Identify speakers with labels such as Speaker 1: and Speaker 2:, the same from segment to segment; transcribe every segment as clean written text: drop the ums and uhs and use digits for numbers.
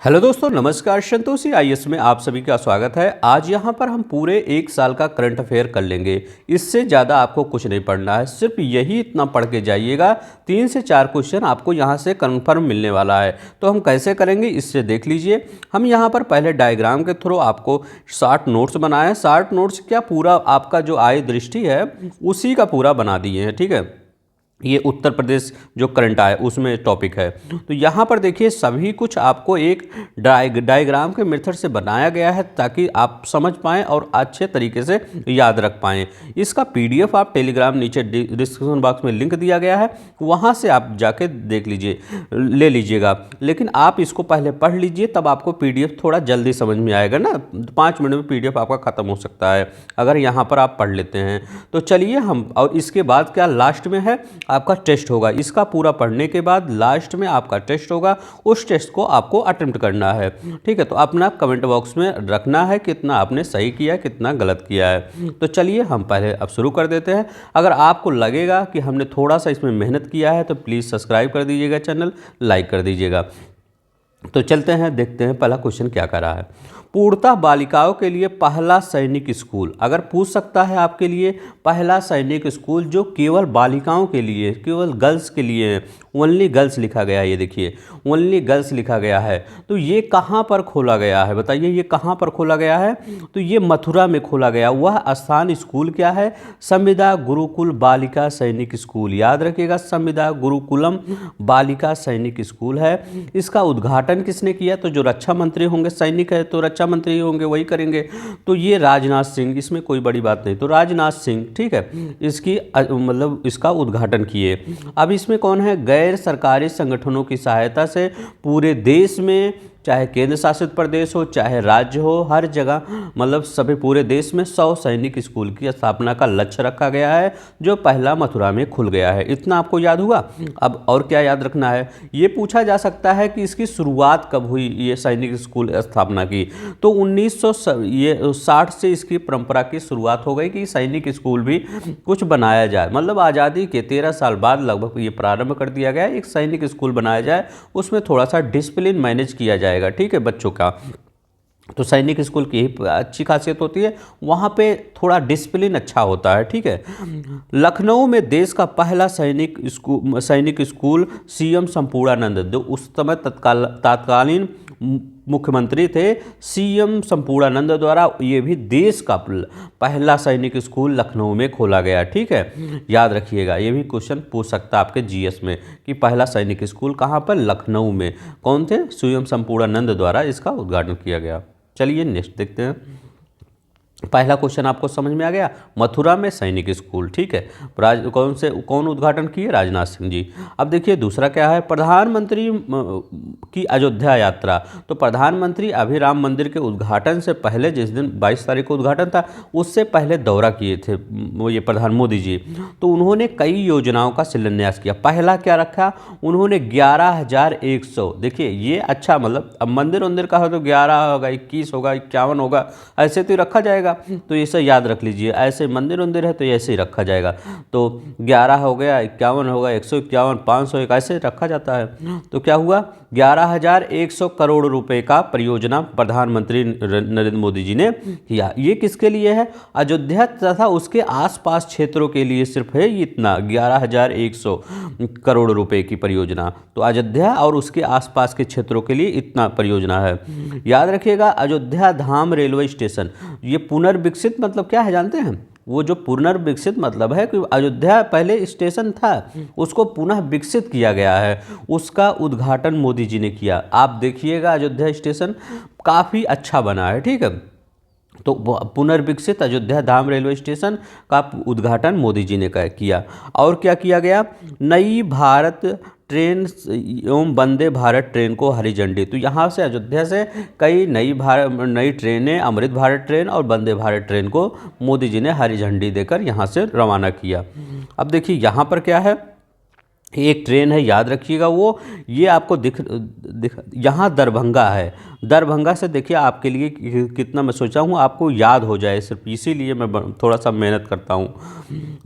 Speaker 1: Hello दोस्तों, नमस्कार। Santoshi IAS में आप सभी का स्वागत है। आज यहाँ पर हम पूरे एक साल का करंट अफेयर कर लेंगे। इससे ज़्यादा आपको कुछ नहीं पढ़ना है, सिर्फ यही इतना पढ़ के जाइएगा। 3 से 4 क्वेश्चन आपको यहाँ से कन्फर्म मिलने वाला है। तो हम कैसे करेंगे इससे देख लीजिए। हम यहाँ पर पहले डायग्राम के थ्रू आपको शार्ट नोट्स बनाए। शार्ट नोट्स क्या, पूरा आपका जो आय दृष्टि है उसी का पूरा बना दिए हैं, ठीक है। ये उत्तर प्रदेश जो करंट आया उसमें टॉपिक है। तो यहाँ पर देखिए सभी कुछ आपको एक डायग्राम के मेथड से बनाया गया है ताकि आप समझ पाएँ और अच्छे तरीके से याद रख पाएँ। इसका पीडीएफ आप टेलीग्राम नीचे डिस्क्रिप्शन बॉक्स में लिंक दिया गया है, वहाँ से आप जाके देख लीजिए, ले लीजिएगा। लेकिन आप इसको पहले पढ़ लीजिए, तब आपको पीडीएफ थोड़ा जल्दी समझ में आएगा ना। 5 मिनट में पीडीएफ आपका ख़त्म हो सकता है अगर यहाँ पर आप पढ़ लेते हैं। तो चलिए हम, और इसके बाद क्या लास्ट में है आपका टेस्ट होगा। इसका पूरा पढ़ने के बाद लास्ट में आपका टेस्ट होगा। उस टेस्ट को आपको अटेम्प्ट करना है, ठीक है। तो अपना कमेंट बॉक्स में रखना है कितना आपने सही किया, कितना गलत किया है। तो चलिए हम पहले अब शुरू कर देते हैं। अगर आपको लगेगा कि हमने थोड़ा सा इसमें मेहनत किया है तो प्लीज़ सब्सक्राइब कर दीजिएगा, चैनल लाइक कर दीजिएगा। तो चलते हैं, देखते हैं पहला क्वेश्चन क्या कर रहा है। पूर्णतः बालिकाओं के लिए पहला सैनिक स्कूल, अगर पूछ सकता है आपके लिए पहला सैनिक स्कूल जो केवल बालिकाओं के लिए, केवल गर्ल्स के लिए है, ओनली गर्ल्स लिखा गया है। ये देखिए ओनली गर्ल्स लिखा गया है। तो ये कहाँ पर खोला गया है बताइए, ये कहाँ पर खोला गया है? तो ये मथुरा में खोला गया। वह स्थान स्कूल क्या है? संविदा गुरुकुल बालिका सैनिक स्कूल। याद रखिएगा, संविदा गुरुकुलम बालिका सैनिक स्कूल है। इसका उद्घाटन किसने किया? तो जो रक्षा मंत्री होंगे, सैनिक है तो रक्षा मंत्री होंगे, वही करेंगे। तो ये राजनाथ सिंह, इसमें कोई बड़ी बात नहीं। तो राजनाथ सिंह, ठीक है, इसकी मतलब इसका उद्घाटन किए। अब इसमें कौन है? गैर सरकारी संगठनों की सहायता से पूरे देश में, चाहे केंद्र शासित प्रदेश हो चाहे राज्य हो, हर जगह मतलब सभी पूरे देश में 100 सैनिक स्कूल की स्थापना का लक्ष्य रखा गया है, जो पहला मथुरा में खुल गया है। इतना आपको याद हुआ। अब और क्या याद रखना है? ये पूछा जा सकता है कि इसकी शुरुआत कब हुई, ये सैनिक स्कूल स्थापना की। तो 1960 से इसकी परंपरा की शुरुआत हो गई कि सैनिक स्कूल भी कुछ बनाया जाए। मतलब आज़ादी के 13 साल बाद लगभग ये प्रारंभ कर दिया गया, एक सैनिक स्कूल बनाया जाए, उसमें थोड़ा सा डिसिप्लिन मैनेज किया जाएगा, ठीक है, बच्चों का। तो सैनिक स्कूल की ही अच्छी खासियत होती है, वहाँ पे थोड़ा डिसिप्लिन अच्छा होता है, ठीक है। लखनऊ में देश का पहला सैनिक स्कूल सीएम संपूर्णानंद, जो उस समय तत्कालीन मुख्यमंत्री थे, सीएम संपूर्णानंद द्वारा ये भी देश का पहला सैनिक स्कूल लखनऊ में खोला गया, ठीक है। याद रखिएगा, ये भी क्वेश्चन पूछ सकता है आपके जीएस में कि पहला सैनिक स्कूल कहाँ पर? लखनऊ में। कौन थे? सीएम संपूर्णानंद द्वारा इसका उद्घाटन किया गया। चलिए नेक्स्ट देखते हैं। पहला क्वेश्चन आपको समझ में आ गया, मथुरा में सैनिक स्कूल, ठीक है। कौन उद्घाटन किए? राजनाथ सिंह जी। अब देखिए दूसरा क्या है, प्रधानमंत्री की अयोध्या यात्रा। तो प्रधानमंत्री अभी राम मंदिर के उद्घाटन से पहले, जिस दिन 22 तारीख को उद्घाटन था, उससे पहले दौरा किए थे वो ये प्रधान मोदी जी। तो उन्होंने कई योजनाओं का शिलान्यास किया। पहला क्या रखा उन्होंने? 11,100। देखिए ये अच्छा, मतलब अब मंदिर का हो तो 11 होगा, 21 होगा, 51 होगा, ऐसे तो रखा जाएगा। तो ऐसे याद रख लीजिए, ऐसे मंदिर है तो ऐसे ही रखा जाएगा। तो 11 हो गया, 51 होगा, 151, 501, ऐसे रखा जाता है। तो क्या हुआ? 11,100 करोड़ रुपए का परियोजना प्रधानमंत्री नरेंद्र मोदी जी ने किया। ये किसके लिए है? अयोध्या तथा उसके आसपास क्षेत्रों के लिए सिर्फ है इतना, 11,100 करोड़ रुपए की परियोजना। तो अयोध्या और उसके आसपास के क्षेत्रों के लिए इतना परियोजना है। याद रखिएगा, अयोध्या धाम रेलवे स्टेशन, ये पुनर्विकसित मतलब क्या है जानते हैं? वो जो पुनर्विकसित मतलब है कि अयोध्या पहले स्टेशन था, उसको पुनः विकसित किया गया है, उसका उद्घाटन मोदी जी ने किया। आप देखिएगा अयोध्या स्टेशन काफ़ी अच्छा बना है, ठीक है। तो पुनर्विकसित अयोध्या धाम रेलवे स्टेशन का उद्घाटन मोदी जी ने किया। और क्या किया गया? नई भारत ट्रेन एवं वंदे भारत ट्रेन को हरी झंडी। तो यहाँ से अयोध्या से कई नई ट्रेनें, अमृत भारत ट्रेन और वंदे भारत ट्रेन को मोदी जी ने हरी झंडी देकर यहाँ से रवाना किया। अब देखिए यहाँ पर क्या है, एक ट्रेन है, याद रखिएगा वो। ये आपको दिख यहाँ दरभंगा है। दरभंगा से देखिए आपके लिए कितना मैं सोचा हूँ आपको याद हो जाए, सिर्फ इसीलिए मैं थोड़ा सा मेहनत करता हूँ।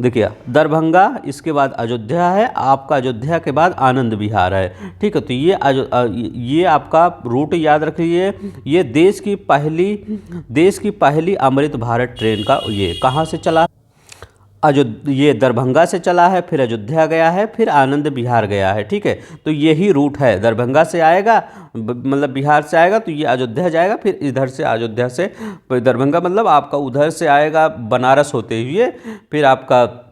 Speaker 1: देखिए दरभंगा, इसके बाद अयोध्या है आपका, अयोध्या के बाद आनंद विहार है। ठीक है, तो ये आपका रूट याद रखिए। ये देश की पहली अमृत भारत ट्रेन का ये कहाँ से चला? ये दरभंगा से चला है, फिर अयोध्या गया है, फिर आनंद विहार गया है। ठीक है, तो यही रूट है। दरभंगा से आएगा, मतलब बिहार से आएगा तो ये अयोध्या जाएगा, फिर इधर से अयोध्या से दरभंगा मतलब आपका उधर से आएगा बनारस होते हुए, फिर आपका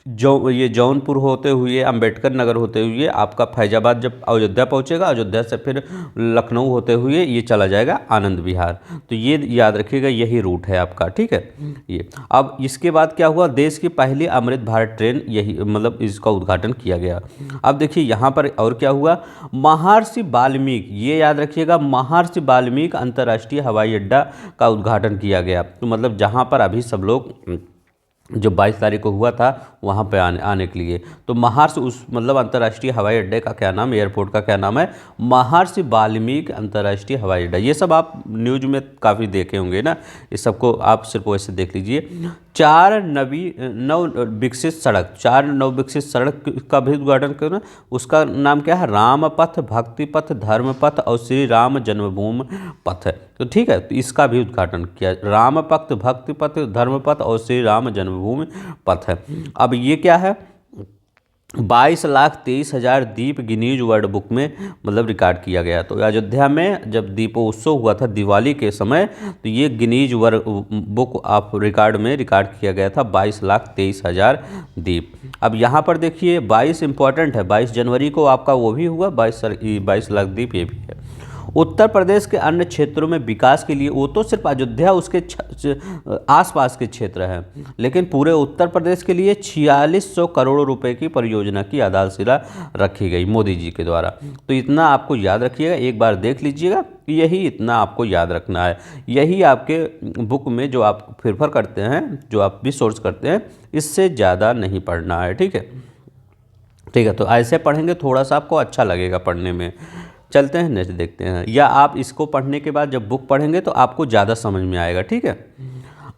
Speaker 1: ये जौनपुर होते हुए, अंबेडकर नगर होते हुए आपका फैजाबाद जब अयोध्या पहुंचेगा, अयोध्या से फिर लखनऊ होते हुए ये चला जाएगा आनंद विहार। तो ये याद रखिएगा, यही रूट है आपका। ठीक है, ये अब इसके बाद क्या हुआ? देश की पहली अमृत भारत ट्रेन, यही मतलब इसका उद्घाटन किया गया। अब देखिए यहाँ पर और क्या हुआ? महर्षि वाल्मीकि, ये याद रखिएगा, महर्षि वाल्मीकि अंतर्राष्ट्रीय हवाई अड्डा का उद्घाटन किया गया। तो मतलब जहाँ पर अभी सब लोग जो 22 तारीख को हुआ था वहाँ पे आने के लिए, तो महर्षि उस मतलब अंतर्राष्ट्रीय हवाई अड्डे का क्या नाम, एयरपोर्ट का क्या नाम है? महर्षि वाल्मीकि अंतर्राष्ट्रीय हवाई अड्डा। ये सब आप न्यूज में काफ़ी देखे होंगे ना, इस सबको आप सिर्फ वैसे देख लीजिए। 4 नव विकसित सड़क का भी उद्घाटन करना। उसका नाम क्या है? राम पथ, भक्ति पथ, धर्म पथ और श्री राम जन्मभूमि पथ है। तो ठीक है, तो इसका भी उद्घाटन किया। राम पथ, भक्ति पथ, धर्म पथ और श्री राम जन्मभूमि पथ है। अब ये क्या है? 22,23,000 दीप गिनीज वर्ल्ड बुक में मतलब रिकॉर्ड किया गया। तो अयोध्या में जब दीपोत्सव हुआ था दिवाली के समय, तो ये Guinness world book of record में रिकॉर्ड किया गया था 22,23,000 दीप। अब यहाँ पर देखिए 22 इंपॉर्टेंट है, 22 जनवरी को आपका वो भी हुआ, 22 लाख दीप ये भी है। उत्तर प्रदेश के अन्य क्षेत्रों में विकास के लिए, वो तो सिर्फ अयोध्या उसके आसपास के क्षेत्र हैं, लेकिन पूरे उत्तर प्रदेश के लिए 4600 करोड़ रुपए की परियोजना की आधारशिला रखी गई मोदी जी के द्वारा। तो इतना आपको याद रखिएगा, एक बार देख लीजिएगा, यही इतना आपको याद रखना है। यही आपके बुक में जो आप प्रेफर करते हैं, जो आप भी सोर्स करते हैं, इससे ज़्यादा नहीं पढ़ना है। ठीक है, ठीक है, तो ऐसे पढ़ेंगे थोड़ा सा आपको अच्छा लगेगा पढ़ने में। चलते हैं नेक्स्ट देखते हैं, या आप इसको पढ़ने के बाद जब बुक पढ़ेंगे तो आपको ज़्यादा समझ में आएगा। ठीक है,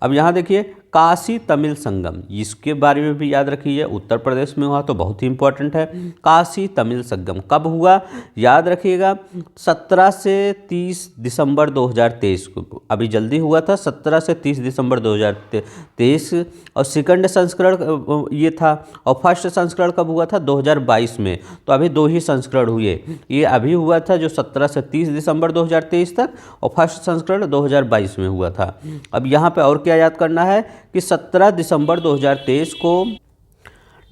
Speaker 1: अब यहाँ देखिए काशी तमिल संगम, इसके बारे में भी याद रखिए, उत्तर प्रदेश में हुआ तो बहुत ही इंपॉर्टेंट है। काशी तमिल संगम कब हुआ? याद रखिएगा 17 से 30 दिसंबर 2023 को, अभी जल्दी हुआ था, 17 से 30 दिसंबर 2023। और सेकंड संस्करण ये था, और फर्स्ट संस्करण कब हुआ था? 2022 में। तो अभी 2 ही संस्करण हुए, ये अभी हुआ था जो 17 से 30 दिसंबर 2023 तक, और फर्स्ट संस्करण 2022 में हुआ था। अब यहाँ पे और क्या याद करना है कि 17 दिसंबर 2023 को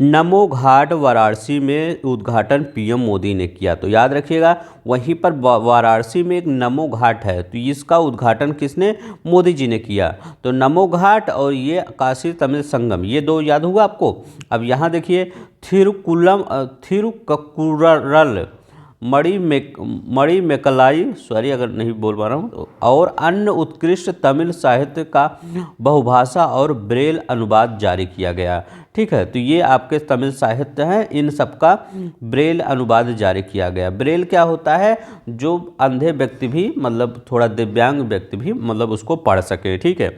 Speaker 1: नमो घाट वाराणसी में उद्घाटन पीएम मोदी ने किया। तो याद रखिएगा वहीं पर वाराणसी में एक नमो घाट है, तो इसका उद्घाटन किसने? मोदी जी ने किया। तो नमो घाट और ये काशी तमिल संगम, ये 2 याद हुआ आपको। अब यहाँ देखिए थिरुक्कुरल मणिमेकलाई, सॉरी अगर नहीं बोल पा रहा हूँ, और अन्य उत्कृष्ट तमिल साहित्य का बहुभाषा और ब्रेल अनुवाद जारी किया गया। ठीक है, तो ये आपके तमिल साहित्य हैं, इन सबका ब्रेल अनुवाद जारी किया गया। ब्रेल क्या होता है? जो अंधे व्यक्ति भी, मतलब थोड़ा दिव्यांग व्यक्ति भी मतलब उसको पढ़ सके। ठीक है,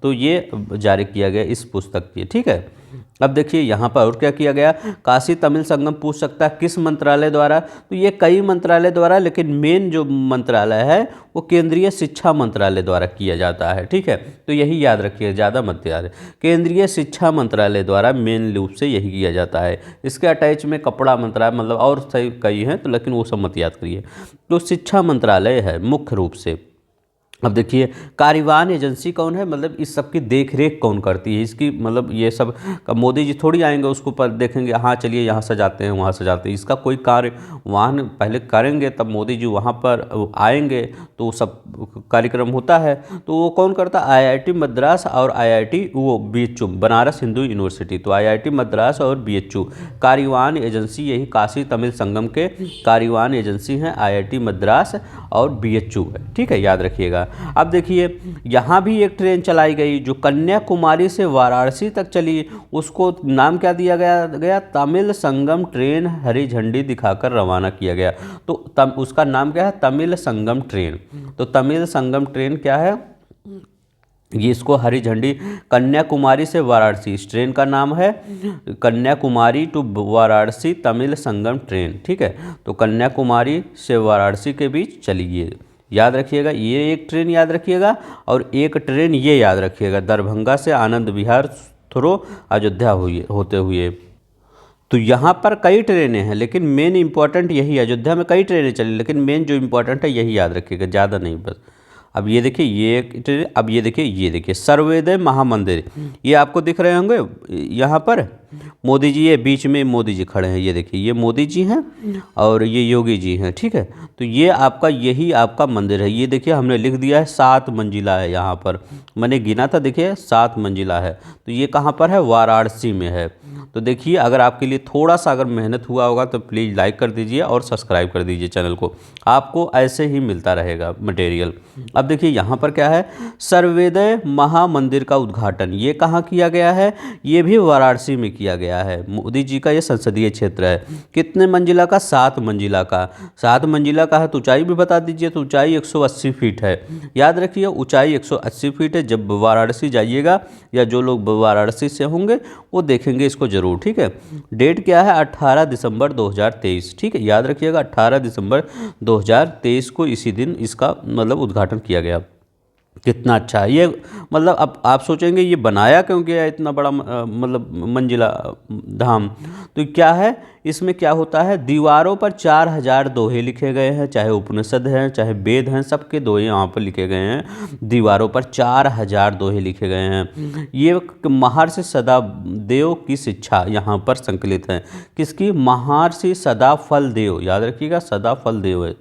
Speaker 1: तो ये जारी किया गया इस पुस्तक की। ठीक है, अब देखिए यहाँ पर और क्या किया गया? काशी तमिल संगम पूछ सकता है किस मंत्रालय द्वारा? तो ये कई मंत्रालय द्वारा, लेकिन मेन जो मंत्रालय है वो केंद्रीय शिक्षा मंत्रालय द्वारा किया जाता है। ठीक है, तो यही याद रखिए, ज़्यादा मत याद, केंद्रीय शिक्षा मंत्रालय द्वारा मेन रूप से यही किया जाता है। इसके अटैच में कपड़ा मंत्रालय मतलब और सही कई हैं, तो लेकिन वो सब मत याद करिए। तो शिक्षा मंत्रालय है मुख्य रूप से। अब देखिए कार्यवाहन एजेंसी कौन है, मतलब इस सब की देख रेख कौन करती है, इसकी मतलब ये सब मोदी जी थोड़ी आएंगे उसको पर देखेंगे, हाँ चलिए यहाँ सजाते हैं वहाँ सजाते हैं, इसका कोई कार्यवाहन पहले करेंगे तब मोदी जी वहाँ पर आएंगे तो सब कार्यक्रम होता है। तो वो कौन करता? आईआईटी मद्रास और आईआईटी वो बीएचयू बनारस हिंदू यूनिवर्सिटी। तो आईआईटी मद्रास और बीएचयू कार्यवाहन एजेंसी, यही काशी तमिल संगम के कार्यवाहन एजेंसी हैं, आईआईटी मद्रास और बीएचयू है। ठीक है, याद रखिएगा। अब देखिए यहाँ भी एक ट्रेन चलाई गई जो कन्याकुमारी से वाराणसी तक चली, उसको नाम क्या दिया गया तमिल संगम ट्रेन, हरी झंडी दिखाकर रवाना किया गया। तो उसका नाम क्या है, तमिल संगम ट्रेन। तो तमिल संगम ट्रेन क्या है, ये इसको हरी झंडी, कन्याकुमारी से वाराणसी, इस ट्रेन का नाम है कन्याकुमारी टू वाराणसी तमिल संगम ट्रेन। ठीक है, तो कन्याकुमारी से वाराणसी के बीच चली, ये याद रखिएगा, ये एक ट्रेन याद रखिएगा, और एक ट्रेन ये याद रखिएगा दरभंगा से आनंद विहार थ्रू अयोध्या होते हुए। तो यहाँ पर कई ट्रेनें हैं, लेकिन मेन इंपॉर्टेंट यही, अयोध्या में कई ट्रेनें चली, लेकिन मेन जो इंपॉर्टेंट है यही याद रखिएगा, ज़्यादा नहीं बस। अब ये देखिए ये ट्रेन, अब ये देखिए सर्वोदय महामंदिर, ये आपको दिख रहे होंगे यहाँ पर मोदी जी, ये बीच में मोदी जी खड़े हैं, ये देखिए ये मोदी जी हैं और ये योगी जी हैं। ठीक है, तो ये आपका यही आपका मंदिर है। ये देखिए हमने लिख दिया है 7 मंजिला है, यहाँ पर मैंने गिना था, देखिए 7 मंजिला है। तो ये कहाँ पर है, वाराणसी में है। तो देखिए अगर आपके लिए थोड़ा सा अगर मेहनत हुआ होगा तो प्लीज़ लाइक कर दीजिए और सब्सक्राइब कर दीजिए चैनल को, आपको ऐसे ही मिलता रहेगा मटेरियल। अब देखिए यहाँ पर क्या है, सर्वोदय महामंदिर का उद्घाटन ये कहाँ किया गया है, ये भी वाराणसी में किया गया है। मोदी जी का ये संसदीय क्षेत्र है। कितने मंजिला का, 7 मंजिला का। 7 मंजिला का है तो ऊंचाई भी बता दीजिए, तो ऊंचाई 180 फीट है। याद रखिए ऊंचाई 180 फीट है। जब वाराणसी जाइएगा या जो लोग वाराणसी से होंगे वो देखेंगे इसको जरूर। ठीक है, डेट क्या है, 18 दिसंबर 2023। ठीक है, याद रखिएगा 18 दिसंबर 2023 को इसी दिन इसका मतलब उद्घाटन किया गया। कितना अच्छा है ये, मतलब अब आप सोचेंगे ये बनाया क्यों गया इतना बड़ा मतलब मंजिला धाम। तो क्या है इसमें, क्या होता है, दीवारों पर 4000 दोहे लिखे गए हैं, चाहे उपनिषद हैं चाहे वेद हैं, सबके दोहे यहाँ पर लिखे गए हैं। दीवारों पर 4000 दोहे लिखे गए हैं। ये महर्षि सदाफलदेव की शिक्षा यहाँ पर संकलित है। किसकी, महर्षि सदाफलदेव, याद रखिएगा सदाफलदेव है।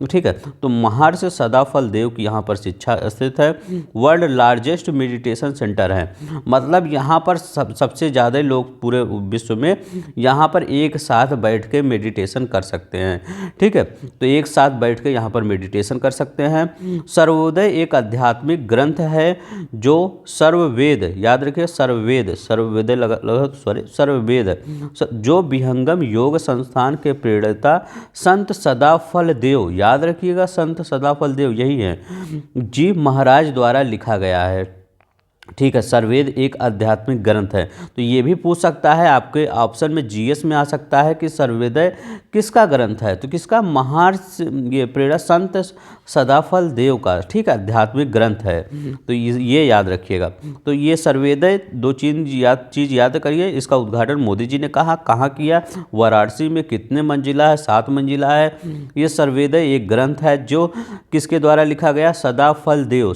Speaker 1: ठीक है, तो महर्षि सदाफलदेव की यहाँ पर शिक्षा स्थित है। वर्ल्ड लार्जेस्ट मेडिटेशन सेंटर है, मतलब यहाँ पर सबसे ज़्यादा लोग पूरे विश्व में यहाँ पर एक साथ बैठ के मेडिटेशन कर सकते हैं। ठीक है, तो एक साथ बैठ के यहाँ पर मेडिटेशन कर सकते हैं। सर्वोदय एक आध्यात्मिक ग्रंथ है जो सर्ववेद, याद रखिए सर्ववेद, सर्ववेद सर्ववेद जो विहंगम योग संस्थान के प्रेरता संत सदाफलदेव, याद रखिएगा संत सदाफलदेव यही है जी महाराज द्वारा लिखा गया है। ठीक है, सर्ववेद एक आध्यात्मिक ग्रंथ है। तो ये भी पूछ सकता है आपके ऑप्शन में, जीएस में आ सकता है कि सर्वोदय किसका ग्रंथ है, तो किसका, महर्षि ये प्रेरक संत सदाफलदेव का। ठीक है, आध्यात्मिक ग्रंथ है, तो ये याद रखिएगा। तो ये सर्वोदय दो चीज़ याद करिए। इसका उद्घाटन मोदी जी ने कहाँ किया, वाराणसी में। कितने मंजिला है, 7 मंजिला है। ये सर्वोदय एक ग्रंथ है जो किसके द्वारा लिखा गया, सदाफलदेव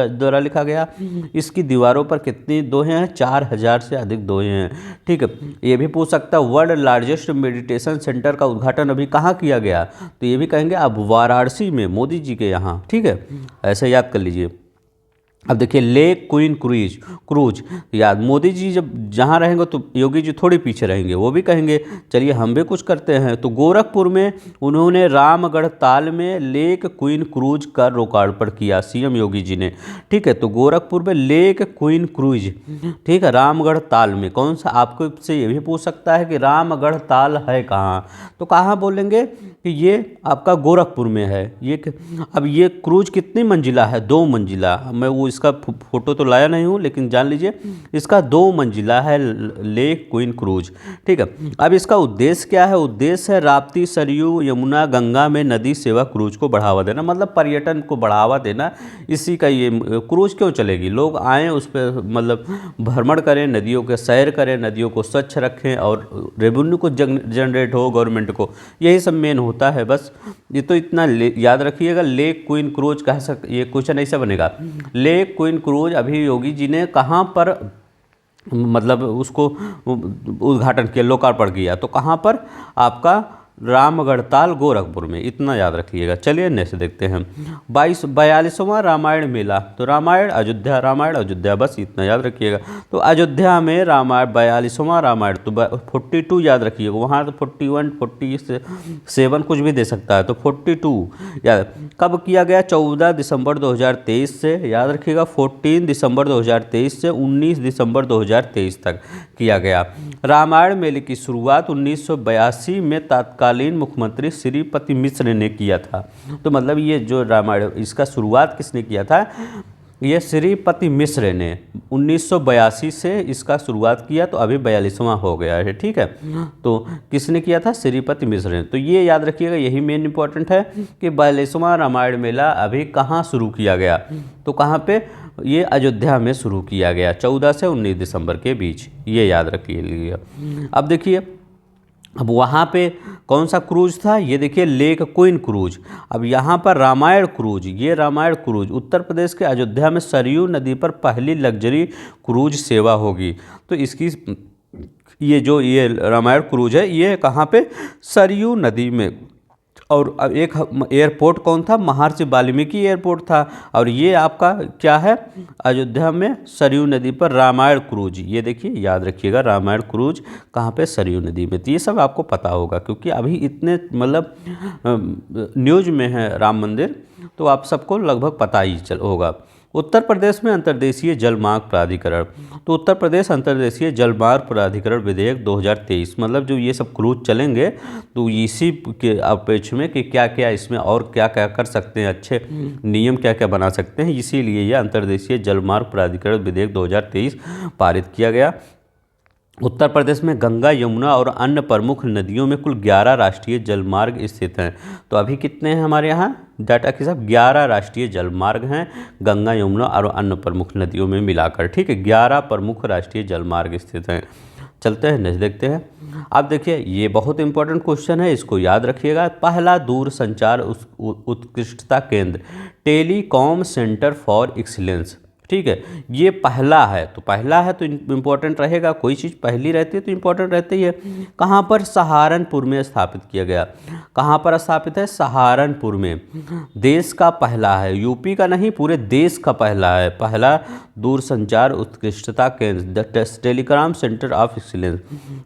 Speaker 1: द्वारा लिखा गया। इसकी दीवारों पर कितनी दोहे हैं, 4000 से अधिक दोहे हैं। ठीक है, ये भी पूछ सकता है वर्ल्ड लार्जेस्ट मेडिटेशन सेंटर का उद्घाटन अभी कहाँ किया गया, तो ये भी कहेंगे अब वाराणसी में, मोदी जी के यहाँ। ठीक है, ऐसे याद कर लीजिए। अब देखिए लेक क्वीन क्रूज याद, मोदी जी जब जहाँ रहेंगे तो योगी जी थोड़ी पीछे रहेंगे, वो भी कहेंगे चलिए हम भी कुछ करते हैं। तो गोरखपुर में उन्होंने रामगढ़ ताल में लेक क्वीन क्रूज का लोकार्पण किया, सीएम योगी जी ने। ठीक है, तो गोरखपुर में लेक क्वीन क्रूज, ठीक है, रामगढ़ ताल में। कौन सा, आपको से ये भी पूछ सकता है कि रामगढ़ ताल है कहाँ, तो कहाँ बोलेंगे कि ये आपका गोरखपुर में है। अब ये क्रूज कितनी मंजिला है, 2 मंजिला। मैं वो इसका फोटो तो लाया नहीं हूँ, लेकिन जान लीजिए इसका 2 मंजिला है लेक क्वीन क्रूज। ठीक है, अब इसका उद्देश्य क्या है, उद्देश्य है राप्ती सरयू यमुना गंगा में नदी सेवा क्रूज को बढ़ावा देना, मतलब पर्यटन को बढ़ावा देना। इसी का ये क्रूज क्यों चलेगी, लोग आएँ उस पर मतलब भ्रमण करें, नदियों के सैर करें, नदियों को स्वच्छ रखें और रेवेन्यू को जनरेट हो गवर्नमेंट को, यही सब मेन होता है। बस ये तो इतना याद रखिएगा। लेक क्वीन क्रूज कह सकते, ये क्वेश्चन ऐसा बनेगा, लेक क्वीन क्रूज अभी योगी जी ने कहाँ पर मतलब उसको उद्घाटन किया, लोकार्पण किया, तो कहाँ पर, आपका रामगढ़ताल गोरखपुर में, इतना याद रखिएगा। चलिए नेक्स्ट देखते हैं। 42वां रामायण मेला, तो रामायण अयोध्या, बस इतना याद रखिएगा। तो अयोध्या में रामायण 42वां रामायण, तो 42 याद रखिएगा। वहाँ तो 41 47 कुछ भी दे सकता है, तो 42 याद। कब किया गया? 14 दिसंबर 2023 से, याद रखिएगा 14 दिसंबर 2023 से 19 दिसंबर 2023 तक किया गया। रामायण मेले की शुरुआत 1982 में तत्कालीन मुख्यमंत्री श्रीपति मिश्र ने किया था। तो मतलब ये जो रामायण, इसका शुरुआत किसने किया था? ये श्रीपति मिश्र ने 1982 से इसका शुरुआत किया, तो अभी 42वां हो गया है, ठीक है। तो किसने किया था? श्रीपति मिश्र ने। तो ये याद रखिएगा, यही मेन इंपॉर्टेंट है कि 42वां रामायण मेला अभी कहाँ शुरू किया गया, तो कहाँ पे? ये अयोध्या में शुरू किया गया 14 से 19 दिसंबर के बीच, ये याद रखिए। अब देखिए, अब वहाँ पे कौन सा क्रूज था? ये देखिए लेक क्वीन क्रूज। अब यहाँ पर रामायण क्रूज, ये रामायण क्रूज उत्तर प्रदेश के अयोध्या में सरयू नदी पर पहली लग्जरी क्रूज सेवा होगी। तो इसकी ये रामायण क्रूज है, ये कहाँ पे? सरयू नदी में। और अब एक एयरपोर्ट कौन था? महर्षि वाल्मीकि एयरपोर्ट था। और ये आपका क्या है? अयोध्या में सरयू नदी पर रामायण क्रूज, ये देखिए याद रखिएगा, रामायण क्रूज कहाँ पे? सरयू नदी में। तो ये सब आपको पता होगा, क्योंकि अभी इतने मतलब न्यूज में है राम मंदिर, तो आप सबको लगभग पता ही होगा। उत्तर प्रदेश में अंतर्देशीय जलमार्ग प्राधिकरण, तो उत्तर प्रदेश अंतर्देशीय जलमार्ग प्राधिकरण विधेयक 2023, मतलब जो ये सब क्रूज चलेंगे, तो इसी के अपेक्ष में कि क्या क्या इसमें और क्या क्या कर सकते हैं, अच्छे नियम क्या क्या बना सकते हैं, इसीलिए यह अंतर्देशीय जलमार्ग प्राधिकरण विधेयक 2023 पारित किया गया। उत्तर प्रदेश में गंगा, यमुना और अन्य प्रमुख नदियों में कुल 11 राष्ट्रीय जलमार्ग स्थित हैं। तो अभी कितने हैं हमारे यहाँ डाटा के साथ? 11 राष्ट्रीय जलमार्ग हैं, गंगा, यमुना और अन्य प्रमुख नदियों में मिलाकर, ठीक है। 11 प्रमुख राष्ट्रीय जलमार्ग स्थित हैं। चलते हैं नेक्स्ट देखते हैं। अब देखिए, ये बहुत इंपॉर्टेंट क्वेश्चन है, इसको याद रखिएगा। पहला दूरसंचार उत्कृष्टता केंद्र, टेलीकॉम सेंटर फॉर एक्सीलेंस, ठीक है। ये पहला है, तो पहला है तो इम्पोर्टेंट रहेगा, कोई चीज़ पहली रहती है तो इम्पोर्टेंट रहती है। कहाँ पर? सहारनपुर में स्थापित किया गया। कहाँ पर स्थापित है? सहारनपुर में। देश का पहला है, यूपी का नहीं, पूरे देश का पहला है। पहला दूरसंचार उत्कृष्टता केंद्र, the telecom centre of excellence.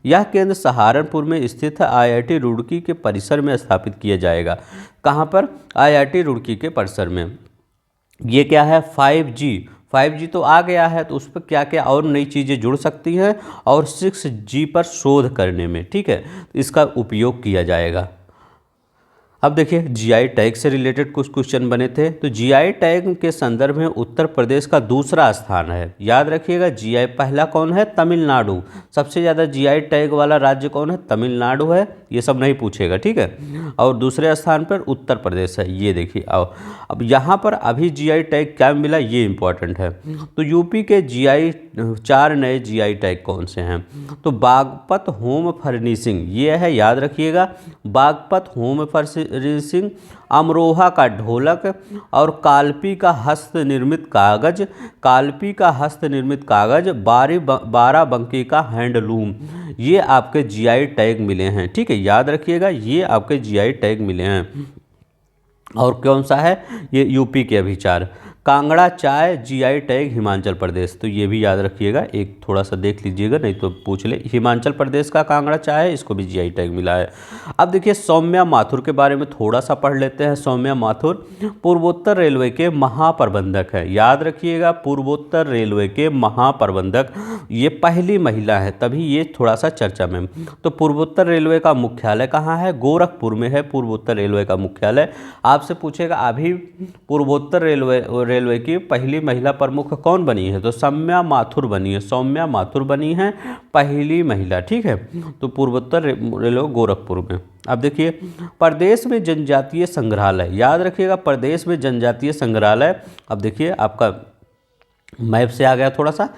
Speaker 1: यह केंद्र सहारनपुर में स्थित है, IIT रुड़की के परिसर में स्थापित किया जाएगा। कहाँ पर? IIT रुड़की के परिसर में। ये क्या है? 5G तो आ गया है, तो उस पर क्या क्या और नई चीज़ें जुड़ सकती हैं, और 6G पर शोध करने में, ठीक है, इसका उपयोग किया जाएगा। अब देखिए, GI टैग से रिलेटेड कुछ क्वेश्चन बने थे। तो GI टैग के संदर्भ में उत्तर प्रदेश का दूसरा स्थान है, याद रखिएगा। GI पहला कौन है? तमिलनाडु। सबसे ज़्यादा GI टैग वाला राज्य कौन है? तमिलनाडु है, ये सब नहीं पूछेगा, ठीक है। और दूसरे स्थान पर उत्तर प्रदेश है, ये देखिए। अब यहाँ पर अभी GI टैग क्या मिला, ये इंपॉर्टेंट है। तो यूपी के GI 4 नए GI टैग कौन से हैं? तो बागपत होम फर्निशिंग, ये है, याद रखिएगा, बागपत होम फर्निशिंग, अमरोहा का ढोलक, और कालपी का हस्त निर्मित कागज, बाराबंकी का हैंडलूम, ये आपके GI टैग मिले हैं, ठीक है, याद रखिएगा, ये आपके GI टैग मिले हैं। और कौन सा है? ये यूपी के अभी 4। कांगड़ा चाय GI टैग हिमाचल प्रदेश, तो ये भी याद रखिएगा, एक थोड़ा सा देख लीजिएगा, नहीं तो पूछ ले। हिमाचल प्रदेश का कांगड़ा चाय है, इसको भी GI टैग मिला है। अब देखिए, सौम्या माथुर के बारे में थोड़ा सा पढ़ लेते हैं। सौम्या माथुर पूर्वोत्तर रेलवे के महाप्रबंधक है, याद रखिएगा, पूर्वोत्तर रेलवे के महाप्रबंधक, ये पहली महिला है, तभी ये थोड़ा सा चर्चा में। तो पूर्वोत्तर रेलवे का मुख्यालय कहाँ है? गोरखपुर में है पूर्वोत्तर रेलवे का मुख्यालय। आपसे पूछेगा अभी पूर्वोत्तर रेलवे की पहली महिला प्रमुख कौन बनी है? तो सौम्या माथुर बनी है, सौम्या माथुर बनी है पहली महिला, ठीक है। तो पूर्वोत्तर रेलवे गोरखपुर में। अब देखिए, प्रदेश में जनजातीय संग्रहालय, याद रखिएगा, प्रदेश में जनजातीय संग्रहालय। अब देखिए, आपका मैप से आ गया थोड़ा सा,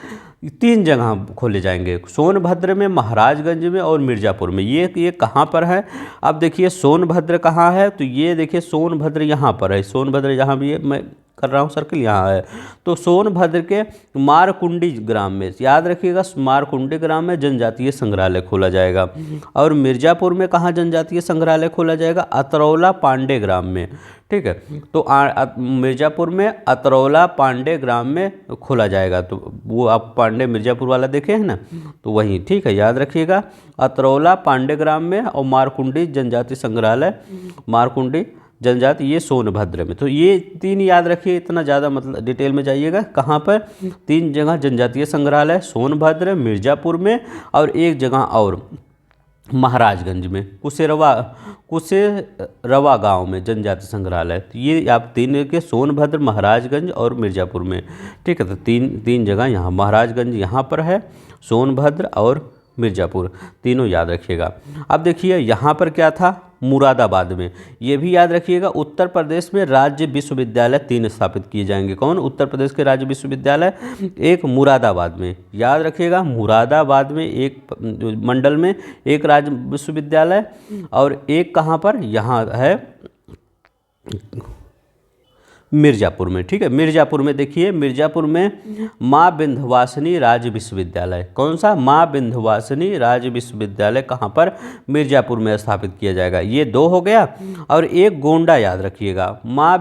Speaker 1: 3 जगह खोले जाएंगे, सोनभद्र में, महाराजगंज में और मिर्ज़ापुर में। ये कहाँ पर है? अब देखिए, सोनभद्र कहाँ है? तो ये देखिए, सोनभद्र यहाँ पर है, सोनभद्र जहाँ भी है, मैं कर रहा हूँ सर्कल, यहाँ है। तो सोनभद्र के मारकुंडी ग्राम में, याद रखिएगा, मारकुंडी ग्राम में जनजातीय संग्रहालय खोला जाएगा। और मिर्ज़ापुर में कहाँ जनजातीय संग्रहालय खोला जाएगा? अतरौला पांडे ग्राम में, ठीक है। तो मिर्ज़ापुर में अतरौला पांडे ग्राम में खोला जाएगा। तो वो आप पांडे मिर्ज़ापुर वाला देखे हैं ना, तो वहीं, ठीक है, याद रखिएगा, अतरौला पांडे ग्राम में। और मारकुंडी जनजाति संग्रहालय, मारकुंडी जनजाति, ये सोनभद्र में। तो ये 3 याद रखिए, इतना ज़्यादा मतलब डिटेल में जाइएगा। कहाँ पर? 3 जगह जनजातीय संग्रहालय, सोनभद्र, मिर्ज़ापुर में, और एक जगह और महाराजगंज में, कुशेरवा गांव में जनजाति संग्रहालय। तो ये आप 3 के, सोनभद्र, महाराजगंज और मिर्ज़ापुर में, ठीक है। तो 3 जगह यहाँ, महाराजगंज यहाँ पर है, सोनभद्र और मिर्ज़ापुर, तीनों याद रखिएगा। अब देखिए यहाँ पर क्या था? मुरादाबाद में, ये भी याद रखिएगा। उत्तर प्रदेश में राज्य विश्वविद्यालय 3 स्थापित किए जाएंगे। कौन? उत्तर प्रदेश के राज्य विश्वविद्यालय, एक मुरादाबाद में, याद रखिएगा, मुरादाबाद में एक मंडल में एक राज्य विश्वविद्यालय, और एक कहाँ पर? यहाँ है मिर्ज़ापुर में, ठीक है। मिर्ज़ापुर में देखिए, मिर्ज़ापुर में माँ विंध्यवासिनी राज्य विश्वविद्यालय, कौन सा? माँ विंध्यवासिनी राज्य विश्वविद्यालय कहाँ पर? मिर्ज़ापुर में स्थापित किया जाएगा। ये 2 हो गया। और एक गोंडा याद रखिएगा, माँ